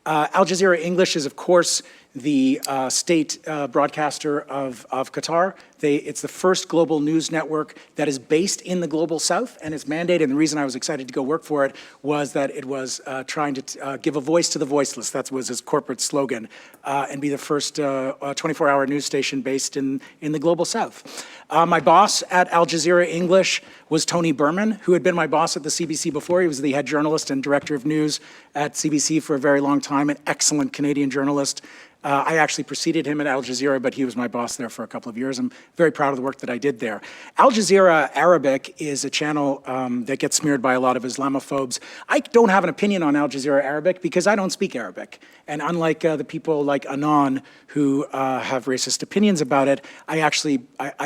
Al Jazeera English is, of course, the state broadcaster of Qatar. It's the first global news network that is based in the global south, and its mandate, and the reason I was excited to go work for it, was that it was trying to give a voice to the voiceless. That was his corporate slogan, and be the first 24-hour news station based in the global south. My boss at Al Jazeera English was Tony Berman, who had been my boss at the CBC before. He was the head journalist and director of news at CBC for a very long time, an excellent Canadian journalist. I actually preceded him at Al Jazeera, but he was my boss there for a couple of years. I'm very proud of the work that I did there. Al Jazeera Arabic is a channel that gets smeared by a lot of Islamophobes. I don't have an opinion on Al Jazeera Arabic because I don't speak Arabic. And unlike the people like Anon who have racist opinions about it, I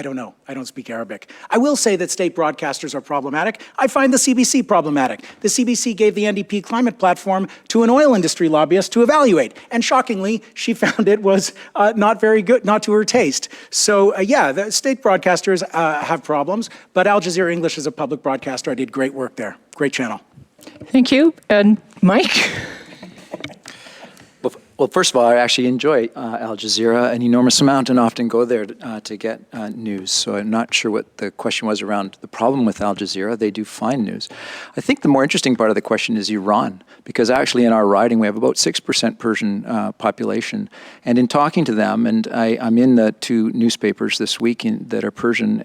don't know. I don't speak Arabic. I will say that state broadcasters are problematic. I find the CBC problematic. The CBC gave the NDP climate platform to an oil industry lobbyist to evaluate. And shockingly, she found it was not very good, not to her taste. So yeah, the state broadcasters have problems, but Al Jazeera English is a public broadcaster. I did great work there. Great channel. Thank you. And Mike? Well, first of all, I actually enjoy Al Jazeera an enormous amount and often go there to get news. So I'm not sure what the question was around the problem with Al Jazeera. They do find news. I think the more interesting part of the question is Iran, because actually in our riding we have about 6% Persian population. And in talking to them, and I'm in the two newspapers this week that are Persian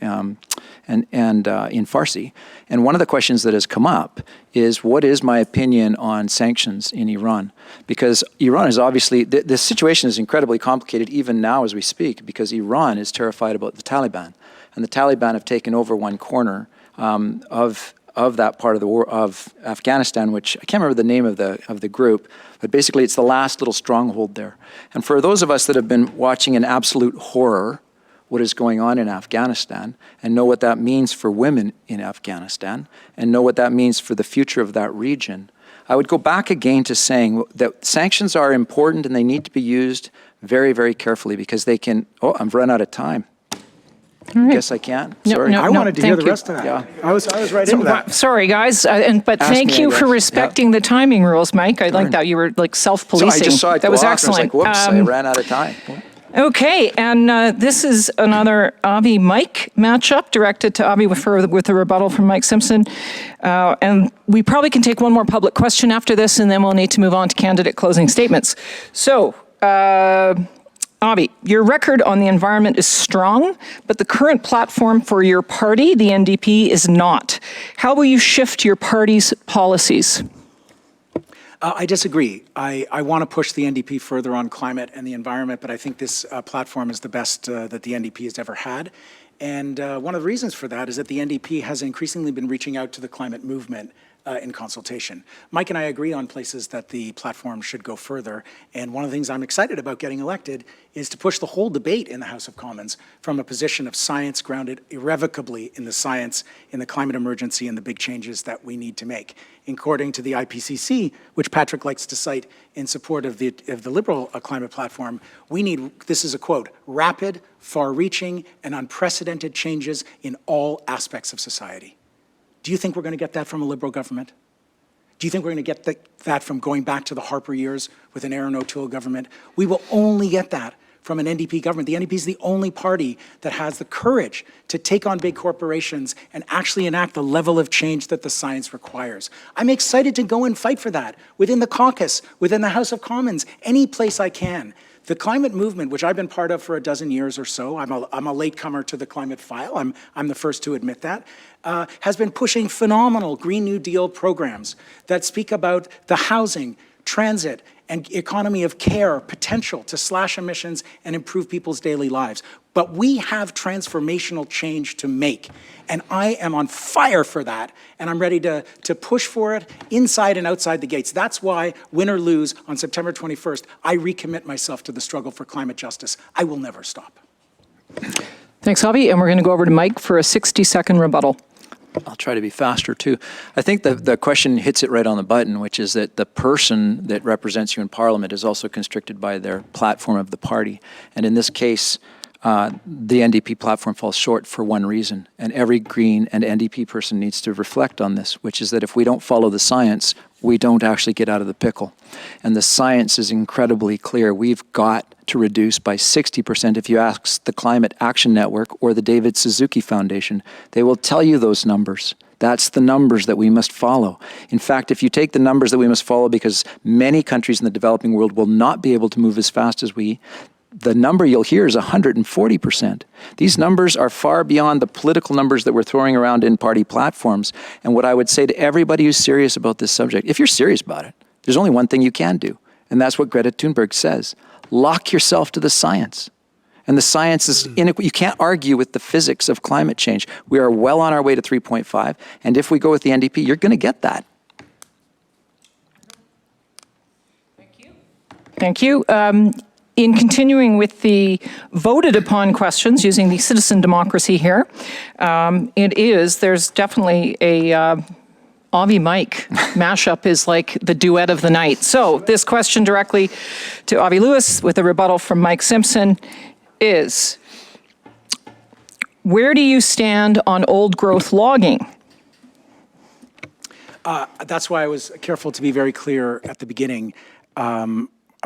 and in Farsi, and one of the questions that has come up is, what is my opinion on sanctions in Iran? Because Iran is obviously, the situation is incredibly complicated even now as we speak, because Iran is terrified about the Taliban. And the Taliban have taken over one corner of that part of the war, of Afghanistan, which I can't remember the name of the group, but basically it's the last little stronghold there. And for those of us that have been watching in absolute horror what is going on in Afghanistan and know what that means for women in Afghanistan and know what that means for the future of that region, I would go back again to saying that sanctions are important and they need to be used very, very carefully because they can, oh, I've run out of time. Right. Guess I can't. No, Sorry. no, I wanted to hear the you. rest of that. Yeah. I was right into that. Sorry, guys, but Ask thank me, you I for guess. respecting the timing rules, Mike. I like that you were like self-policing. So I just saw it that go was off, excellent. I was like, whoops, I ran out of time. Okay, and this is another Albie-Mike matchup directed to Albie with a rebuttal from Mike Simpson. And we probably can take one more public question after this, and then we'll need to move on to candidate closing statements. So, Albie, your record on the environment is strong, but the current platform for your party, the NDP, is not. How will you shift your party's policies? I disagree. I want to push the NDP further on climate and the environment, but I think this platform is the best that the NDP has ever had. And one of the reasons for that is that the NDP has increasingly been reaching out to the climate movement in consultation. Mike and I agree on places that the platform should go further, and one of the things I'm excited about getting elected is to push the whole debate in the House of Commons from a position of science grounded irrevocably in the science, in the climate emergency, and the big changes that we need to make. According to the IPCC, which Patrick likes to cite in support of the Liberal climate platform, we need, this is a quote, rapid, far-reaching, and unprecedented changes in all aspects of society. Do you think we're going to get that from a Liberal government? Do you think we're going to get that from going back to the Harper years with an Aaron O'Toole government? We will only get that from an NDP government. The NDP is the only party that has the courage to take on big corporations and actually enact the level of change that the science requires. I'm excited to go and fight for that within the caucus, within the House of Commons, any place I can. The climate movement, which I've been part of for a dozen years or so, I'm a latecomer to the climate file, I'm the first to admit that, has been pushing phenomenal Green New Deal programs that speak about the housing, transit, and economy of care potential to slash emissions and improve people's daily lives. But we have transformational change to make. And I am on fire for that, and I'm ready to push for it inside and outside the gates. That's why, win or lose, on September 21st, I recommit myself to the struggle for climate justice. I will never stop. Thanks, Albie. And we're going to go over to Mike for a 60-second rebuttal. I'll try to be faster too. I think the question hits it right on the button, which is that the person that represents you in Parliament is also constricted by their platform of the party. And in this case, the NDP platform falls short for one reason. And every Green and NDP person needs to reflect on this, which is that if we don't follow the science, we don't actually get out of the pickle. And the science is incredibly clear. We've got to reduce by 60%. If you ask the Climate Action Network or the David Suzuki Foundation, they will tell you those numbers. That's the numbers that we must follow. In fact, if you take the numbers that we must follow, because many countries in the developing world will not be able to move as fast as we, the number you'll hear is 140%. These numbers are far beyond the political numbers that we're throwing around in party platforms. And what I would say to everybody who's serious about this subject, if you're serious about it, there's only one thing you can do. And that's what Greta Thunberg says. Lock yourself to the science. And the science is, you can't argue with the physics of climate change. We are well on our way to 3.5. And if we go with the NDP, you're going to get that. Thank you. In continuing with the voted upon questions using the citizen democracy here, there's definitely a Avi Mike mashup is like the duet of the night. So this question directly to Albie Lewis with a rebuttal from Mike Simpson is, where do you stand on old growth logging? That's why I was careful to be very clear at the beginning.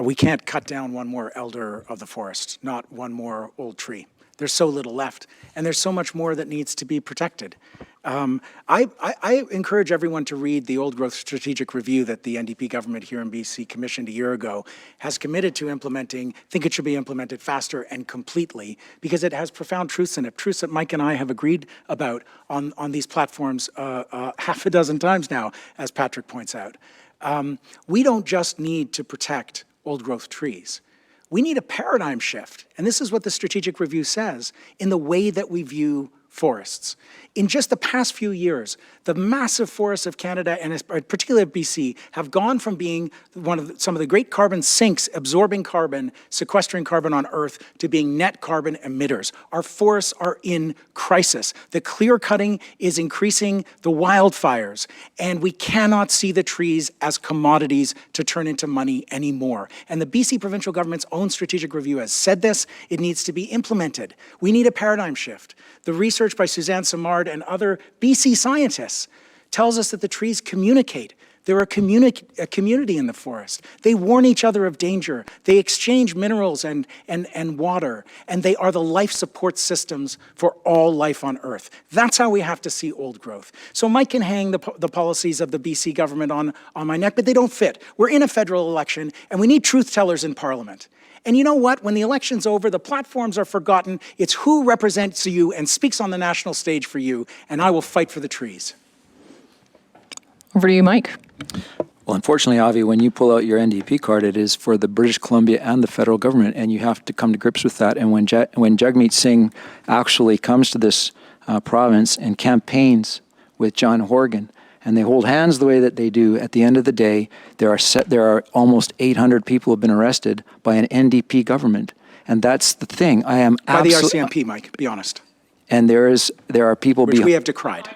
We can't cut down one more elder of the forest, not one more old tree. There's so little left, and there's so much more that needs to be protected. I encourage everyone to read the Old Growth Strategic Review that the NDP government here in BC commissioned a year ago, has committed to implementing, think it should be implemented faster and completely, because it has profound truths in it, truths that Mike and I have agreed about on these platforms half a dozen times now, as Patrick points out. We don't just need to protect old growth trees. We need a paradigm shift, and this is what the Strategic Review says, in the way that we view forests. In just the past few years, the massive forests of Canada, and particularly of BC, have gone from being some of the great carbon sinks, absorbing carbon, sequestering carbon on Earth, to being net carbon emitters. Our forests are in crisis. The clear cutting is increasing the wildfires, and we cannot see the trees as commodities to turn into money anymore. And the BC provincial government's own strategic review has said this. It needs to be implemented. We need a paradigm shift. The research by Suzanne Simard and other BC scientists tells us that the trees communicate. They're a community in the forest. They warn each other of danger. They exchange minerals and water, and they are the life support systems for all life on Earth. That's how we have to see old growth. So Mike can hang the policies of the BC government on my neck, but they don't fit. We're in a federal election, and we need truth tellers in Parliament. And you know what? When the election's over, the platforms are forgotten. It's who represents you and speaks on the national stage for you, and I will fight for the trees. Over to you, Mike. Well, unfortunately, Avi, when you pull out your NDP card, it is for the British Columbia and the federal government, and you have to come to grips with that. And when Jagmeet Singh actually comes to this province and campaigns with John Horgan, and they hold hands the way that they do, at the end of the day, there are almost 800 people who have been arrested by an NDP government. And that's the thing. I am by the RCMP, Mike, be honest. And there are people... Which we have decried.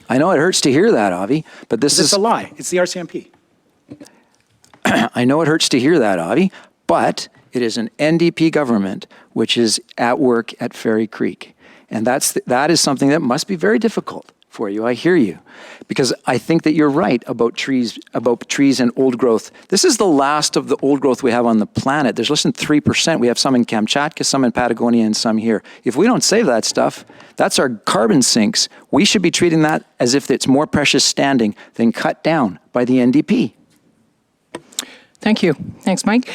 I know it hurts to hear that, Avi, but this is... It's a lie. It's the RCMP. I know it hurts to hear that, Avi, but it is an NDP government which is at work at Fairy Creek. And that is something that must be very difficult for you. I hear you, because I think that you're right about trees and old growth. This is the last of the old growth we have on the planet. There's less than 3%. We have some in Kamchatka, some in Patagonia, and some here. If we don't save that stuff, that's our carbon sinks. We should be treating that as if it's more precious standing than cut down by the NDP. Thank you. Thanks, Mike.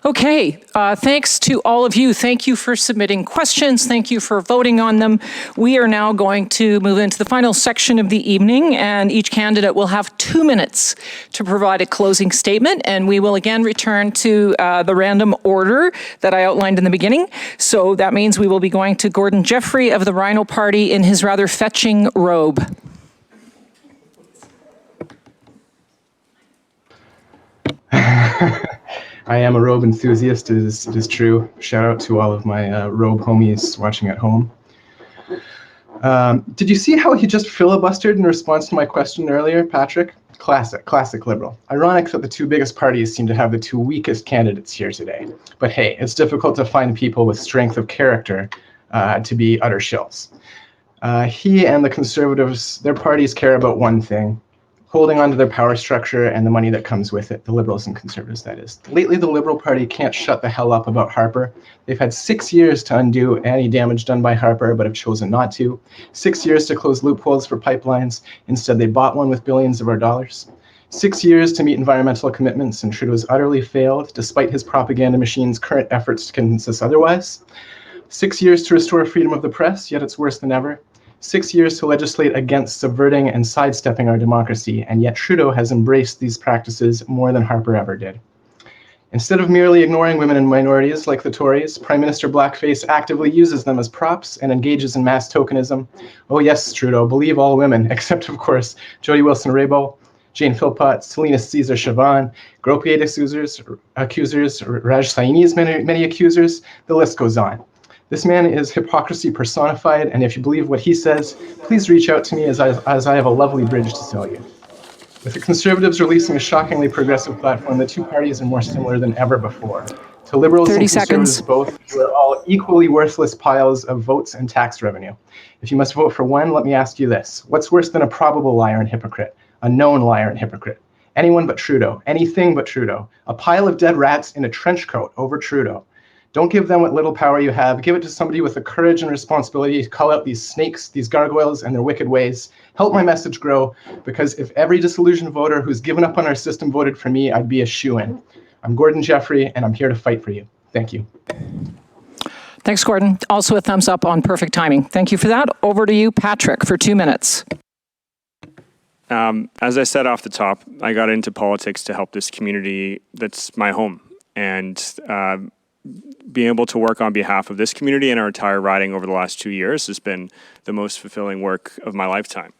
Okay, thanks to all of you. Thank you for submitting questions. Thank you for voting on them. We are now going to move into the final section of the evening, and each candidate will have 2 minutes to provide a closing statement, and we will again return to the random order that I outlined in the beginning. So that means we will be going to Gordon Jeffrey of the Rhino Party in his rather fetching robe. I am a robe enthusiast, it is true. Shout out to all of my robe homies watching at home. Did you see how he just filibustered in response to my question earlier, Patrick? Classic Liberal. Ironic that the two biggest parties seem to have the two weakest candidates here today. But hey, it's difficult to find people with strength of character to be utter shills. He and the Conservatives, their parties care about one thing: holding on to their power structure and the money that comes with it, the Liberals and Conservatives, that is. Lately, the Liberal Party can't shut the hell up about Harper. They've had 6 years to undo any damage done by Harper, but have chosen not to. 6 years to close loopholes for pipelines. Instead, they bought one with billions of our dollars. 6 years to meet environmental commitments, and Trudeau's utterly failed, despite his propaganda machine's current efforts to convince us otherwise. 6 years to restore freedom of the press, yet it's worse than ever. 6 years to legislate against subverting and sidestepping our democracy, and yet Trudeau has embraced these practices more than Harper ever did. Instead of merely ignoring women and minorities like the Tories, Prime Minister Blackface actively uses them as props and engages in mass tokenism. Oh yes, Trudeau, believe all women, except of course Jody Wilson-Raybould, Jane Philpott, Selena Caesar Chavan, Gropius accusers, Raj Saini's many accusers, the list goes on. This man is hypocrisy personified, and if you believe what he says, please reach out to me as I have a lovely bridge to sell you. With the Conservatives releasing a shockingly progressive platform, the two parties are more similar than ever before. To Liberals and Conservatives both, you are all equally worthless piles of votes and tax revenue. If you must vote for one, let me ask you this. What's worse than a probable liar and hypocrite? A known liar and hypocrite. Anyone but Trudeau. Anything but Trudeau. A pile of dead rats in a trench coat over Trudeau. Don't give them what little power you have. Give it to somebody with the courage and responsibility to call out these snakes, these gargoyles, and their wicked ways. Help my message grow, because if every disillusioned voter who's given up on our system voted for me, I'd be a shoo-in. I'm Gordon Jeffrey, and I'm here to fight for you. Thank you. Thanks, Gordon. Also a thumbs up on perfect timing. Thank you for that. Over to you, Patrick, for 2 minutes. As I said off the top, I got into politics to help this community that's my home. And being able to work on behalf of this community and our entire riding over the last 2 years has been the most fulfilling work of my lifetime.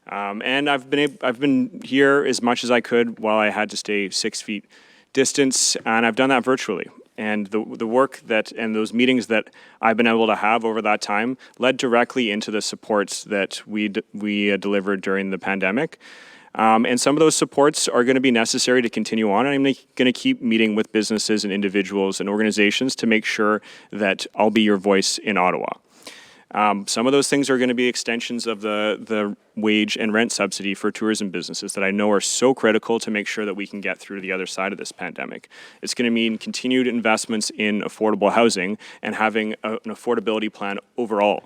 And I've been here as much as I could while I had to stay 6 feet distance, and I've done that virtually. And the work and those meetings that I've been able to have over that time led directly into the supports that we delivered during the pandemic. And some of those supports are going to be necessary to continue on. And I'm going to keep meeting with businesses and individuals and organizations to make sure that I'll be your voice in Ottawa. Some of those things are going to be extensions of the wage and rent subsidy for tourism businesses that I know are so critical to make sure that we can get through to the other side of this pandemic. It's going to mean continued investments in affordable housing and having an affordability plan overall.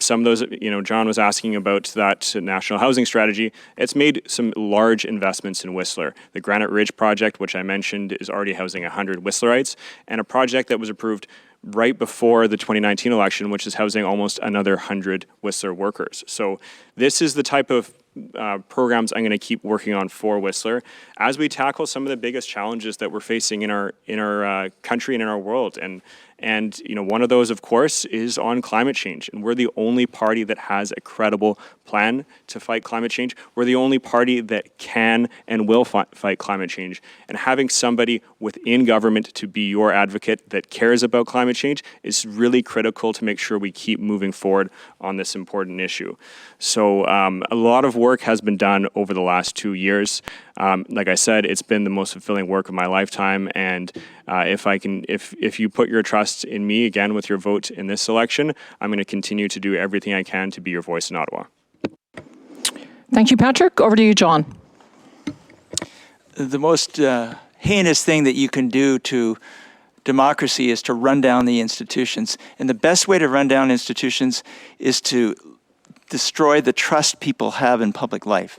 Some of those, John was asking about that national housing strategy. It's made some large investments in Whistler. The Granite Ridge project, which I mentioned, is already housing 100 Whistlerites, and a project that was approved right before the 2019 election, which is housing almost another 100 Whistler workers. So this is the type of programs I'm going to keep working on for Whistler as we tackle some of the biggest challenges that we're facing in our country and in our world. And one of those, of course, is on climate change. And we're the only party that has a credible plan to fight climate change. We're the only party that can and will fight climate change. And having somebody within government to be your advocate that cares about climate change is really critical to make sure we keep moving forward on this important issue. So a lot of work has been done over the last 2 years. Like I said, it's been the most fulfilling work of my lifetime. And if you put your trust in me again with your vote in this election, I'm going to continue to do everything I can to be your voice in Ottawa. Thank you, Patrick. Over to you, John. The most heinous thing that you can do to democracy is to run down the institutions. And the best way to run down institutions is to destroy the trust people have in public life.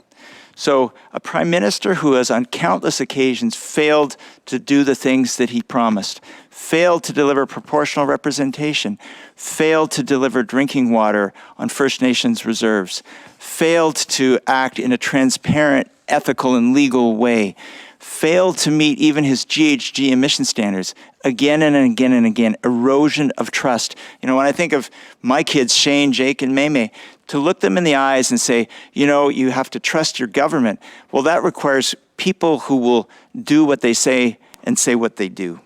So a prime minister who has on countless occasions failed to do the things that he promised, failed to deliver proportional representation, failed to deliver drinking water on First Nations reserves, failed to act in a transparent, ethical, and legal way, failed to meet even his GHG emission standards again and again and again, erosion of trust. You know, when I think of my kids, Shane, Jake, and Maymay, to look them in the eyes and say, you know, you have to trust your government. Well, that requires people who will do what they say and say what they do.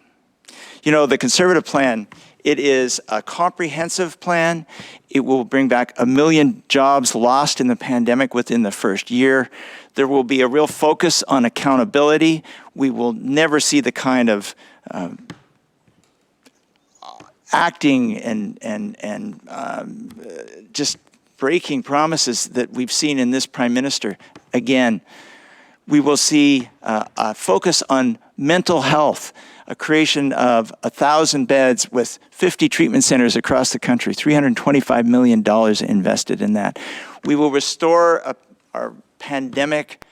You know, the Conservative plan, it is a comprehensive plan. It will bring back 1 million jobs lost in the pandemic within the first year. There will be a real focus on accountability. We will never see the kind of acting and just breaking promises that we've seen in this Prime Minister. Again, we will see a focus on mental health, a creation of 1,000 beds with 50 treatment centers across the country, $325 million invested in that. We will restore our pandemic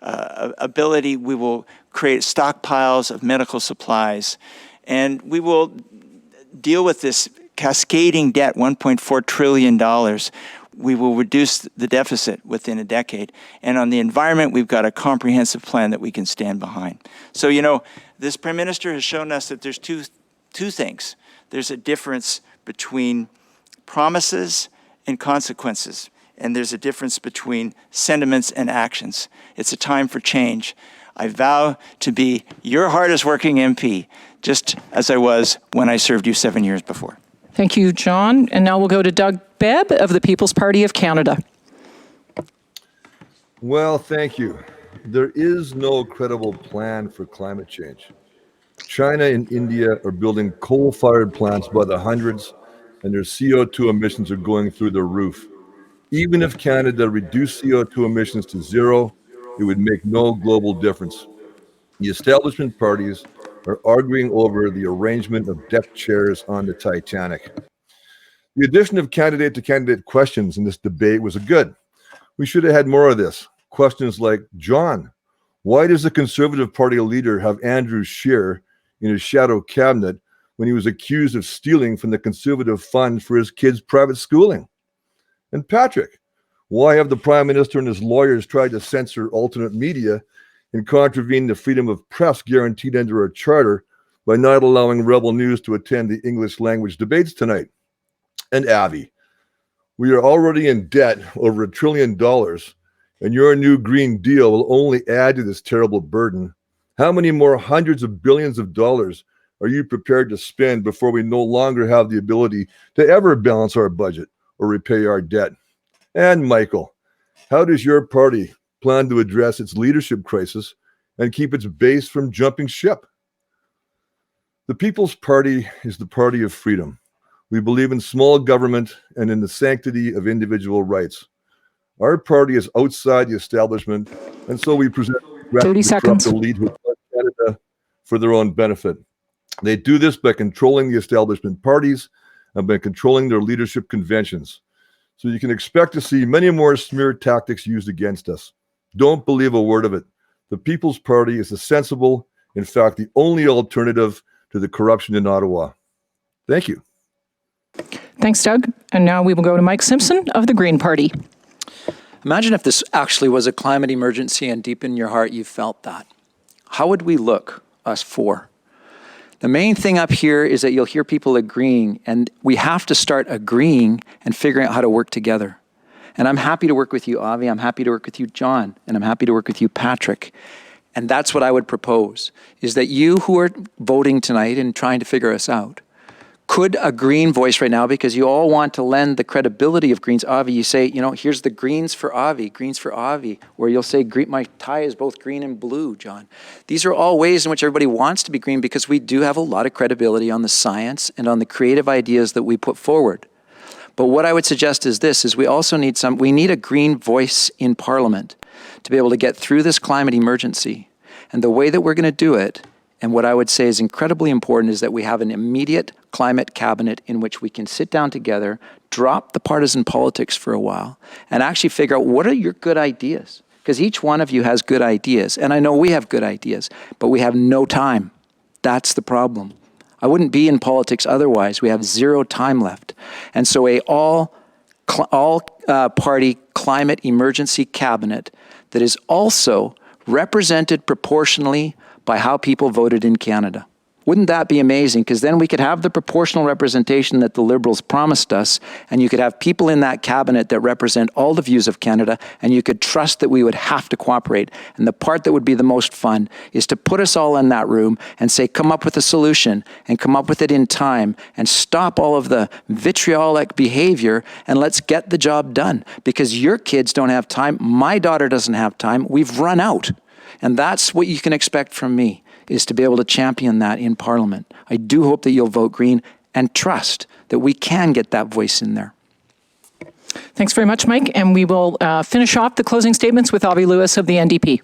ability. We will create stockpiles of medical supplies, and we will deal with this cascading debt, $1.4 trillion. We will reduce the deficit within a decade. And on the environment, we've got a comprehensive plan that we can stand behind. So, you know, this Prime Minister has shown us that there's two things. There's a difference between promises and consequences. And there's a difference between sentiments and actions. It's a time for change. I vow to be your hardest working MP, just as I was when I served you 7 years before. Thank you, John. And now we'll go to Doug Bebb of the People's Party of Canada. Well, thank you. There is no credible plan for climate change. China and India are building coal-fired plants by the hundreds, and their CO2 emissions are going through the roof. Even if Canada reduced CO2 emissions to zero, it would make no global difference. The establishment parties are arguing over the arrangement of deck chairs on the Titanic. The addition of candidate-to-candidate questions in this debate was good. We should have had more of this. Questions like, John, why does the Conservative Party leader have Andrew Scheer in his shadow cabinet when he was accused of stealing from the Conservative fund for his kids' private schooling? And Patrick, why have the Prime Minister and his lawyers tried to censor alternate media and contravene the freedom of press guaranteed under our charter by not allowing Rebel News to attend the English language debates tonight? And Abby, we are already in debt over $1 trillion, and your new Green Deal will only add to this terrible burden. How many more hundreds of billions of dollars are you prepared to spend before we no longer have the ability to ever balance our budget or repay our debt? And Michael, how does your party plan to address its leadership crisis and keep its base from jumping ship? The People's Party is the party of freedom. We believe in small government and in the sanctity of individual rights. Our party is outside the establishment, and so we present 30 seconds. elite who fund Canada for their own benefit. They do this by controlling the establishment parties and by controlling their leadership conventions. So you can expect to see many more smear tactics used against us. Don't believe a word of it. The People's Party is a sensible, in fact, the only alternative to the corruption in Ottawa. Thank you. Thanks, Doug. And now we will go to Mike Simpson of the Green Party. Imagine if this actually was a climate emergency and deep in your heart you felt that. How would we look, us four? The main thing up here is that you'll hear people agreeing, and we have to start agreeing and figuring out how to work together. And I'm happy to work with you, Avi. I'm happy to work with you, John. And I'm happy to work with you, Patrick. And that's what I would propose, is that you who are voting tonight and trying to figure us out could a Green voice right now, because you all want to lend the credibility of Greens. Avi, you say, you know, here's the Greens for Avi, Greens for Avi. Or you'll say, my tie is both green and blue, John. These are all ways in which everybody wants to be green because we do have a lot of credibility on the science and on the creative ideas that we put forward. But what I would suggest is this, is we also need we need a Green voice in Parliament to be able to get through this climate emergency. And the way that we're going to do it And what I would say is incredibly important is that we have an immediate climate cabinet in which we can sit down together, drop the partisan politics for a while, and actually figure out what are your good ideas. Because each one of you has good ideas, and I know we have good ideas, but we have no time. That's the problem. I wouldn't be in politics otherwise. We have zero time left. And so a all-party climate emergency cabinet that is also represented proportionally by how people voted in Canada. Wouldn't that be amazing? Because then we could have the proportional representation that the Liberals promised us, and you could have people in that cabinet that represent all the views of Canada, and you could trust that we would have to cooperate. And the part that would be the most fun is to put us all in that room and say, come up with a solution, and come up with it in time, and stop all of the vitriolic behavior, and let's get the job done. Because your kids don't have time, my daughter doesn't have time, we've run out. And that's what you can expect from me, is to be able to champion that in Parliament. I do hope that you'll vote Green and trust that we can get that voice in there. Thanks very much, Mike. And we will finish off the closing statements with Albie Lewis of the NDP.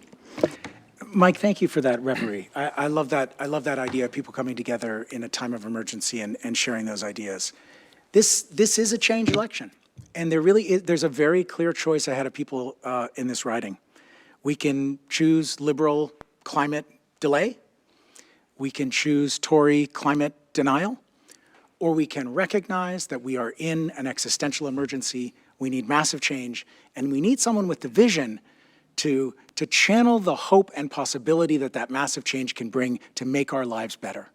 Mike, thank you for that reverie. I love that. I love that idea of people coming together in a time of emergency and sharing those ideas. This is a change election. And there's a very clear choice ahead of people in this riding. We can choose Liberal climate delay, we can choose Tory climate denial, or we can recognize that we are in an existential emergency, we need massive change, and we need someone with the vision to channel the hope and possibility that that massive change can bring to make our lives better.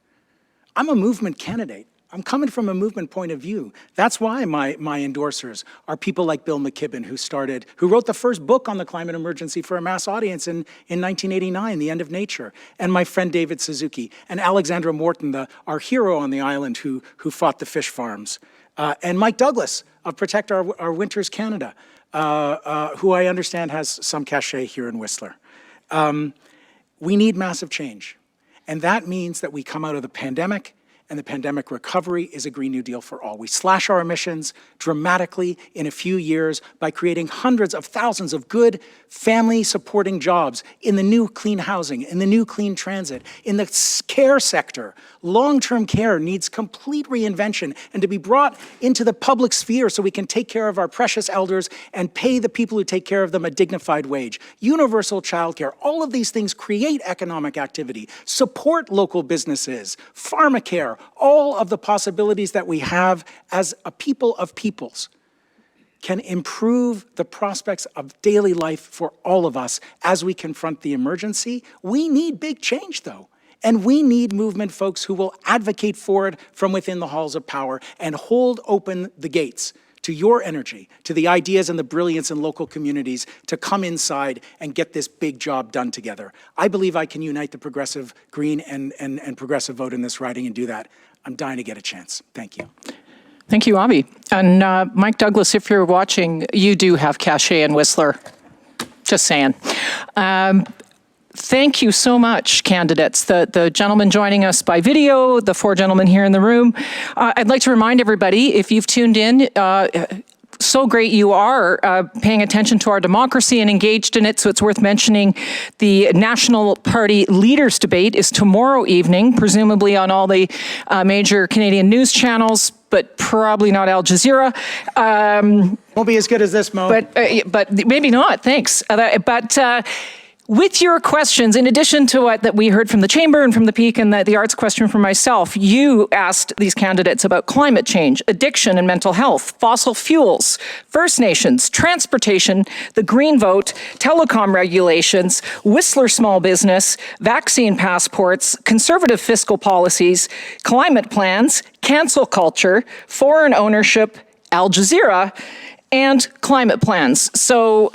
I'm a movement candidate. I'm coming from a movement point of view. That's why my endorsers are people like Bill McKibben, who wrote the first book on the climate emergency for a mass audience in 1989, The End of Nature, and my friend David Suzuki, and Alexandra Morton, our hero on the island who fought the fish farms, and Mike Douglas of Protect Our Winters Canada, who I understand has some cachet here in Whistler. We need massive change, and that means that we come out of the pandemic, and the pandemic recovery is a Green New Deal for all. We slash our emissions dramatically in a few years by creating hundreds of thousands of good family-supporting jobs in the new clean housing, in the new clean transit, in the care sector. Long-term care needs complete reinvention and to be brought into the public sphere so we can take care of our precious elders and pay the people who take care of them a dignified wage. Universal childcare, all of these things create economic activity, support local businesses, pharmacare, all of the possibilities that we have as a people of peoples can improve the prospects of daily life for all of us as we confront the emergency. We need big change, though. And we need movement folks who will advocate for it from within the halls of power and hold open the gates to your energy, to the ideas and the brilliance in local communities to come inside and get this big job done together. I believe I can unite the progressive Green and progressive vote in this riding and do that. I'm dying to get a chance. Thank you. Thank you, Albie. And Mike Douglas, if you're watching, you do have cachet in Whistler. Just saying. Thank you so much, candidates. The gentleman joining us by video, the four gentlemen here in the room. I'd like to remind everybody, if you've tuned in, so great you are paying attention to our democracy and engaged in it, so it's worth mentioning the National Party Leaders Debate is tomorrow evening, presumably on all the major Canadian news channels, but probably not Al Jazeera. Won't be as good as this, Mo. But maybe not, thanks. With your questions, in addition to what that we heard from the Chamber and from the Pique and the arts question from myself, you asked these candidates about climate change, addiction and mental health, fossil fuels, First Nations, transportation, the green vote, telecom regulations, Whistler small business, vaccine passports, conservative fiscal policies, climate plans, cancel culture, foreign ownership, Al Jazeera, and climate plans. So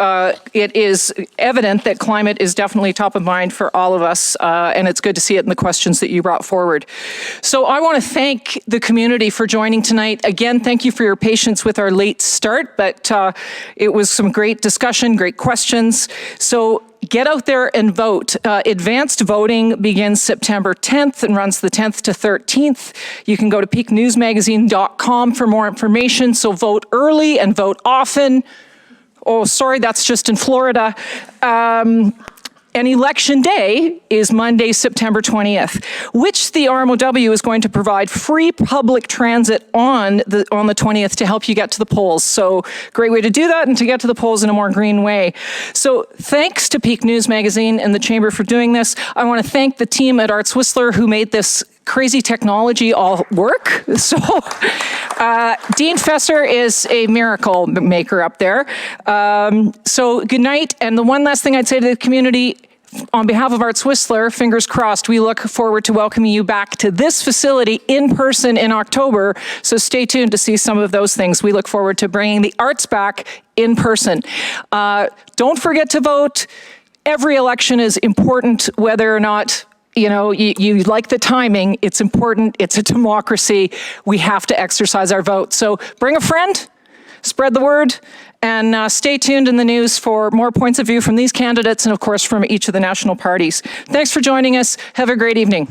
it is evident that climate is definitely top of mind for all of us, and it's good to see it in the questions that you brought forward. So I want to thank the community for joining tonight. Again, thank you for your patience with our late start, but it was some great discussion, great questions. So get out there and vote. Advanced voting begins September 10th and runs the 10th to 13th. You can go to piquenewsmagazine.com for more information. So vote early and vote often. Oh, sorry, that's just in Florida. And election day is Monday, September 20th, which the RMOW is going to provide free public transit on the 20th to help you get to the polls. So great way to do that and to get to the polls in a more green way. So thanks to Pique Newsmagazine and the Chamber for doing this. I want to thank the team at Arts Whistler who made this crazy technology all work. So Dean Fesser is a miracle maker up there. So good night. And the one last thing I'd say to the community, on behalf of Arts Whistler, fingers crossed, we look forward to welcoming you back to this facility in person in October. So stay tuned to see some of those things. We look forward to bringing the arts back in person. Don't forget to vote. Every election is important, whether or not you like the timing. It's important. It's a democracy. We have to exercise our vote. So bring a friend, spread the word, and stay tuned in the news for more points of view from these candidates and, of course, from each of the national parties. Thanks for joining us. Have a great evening.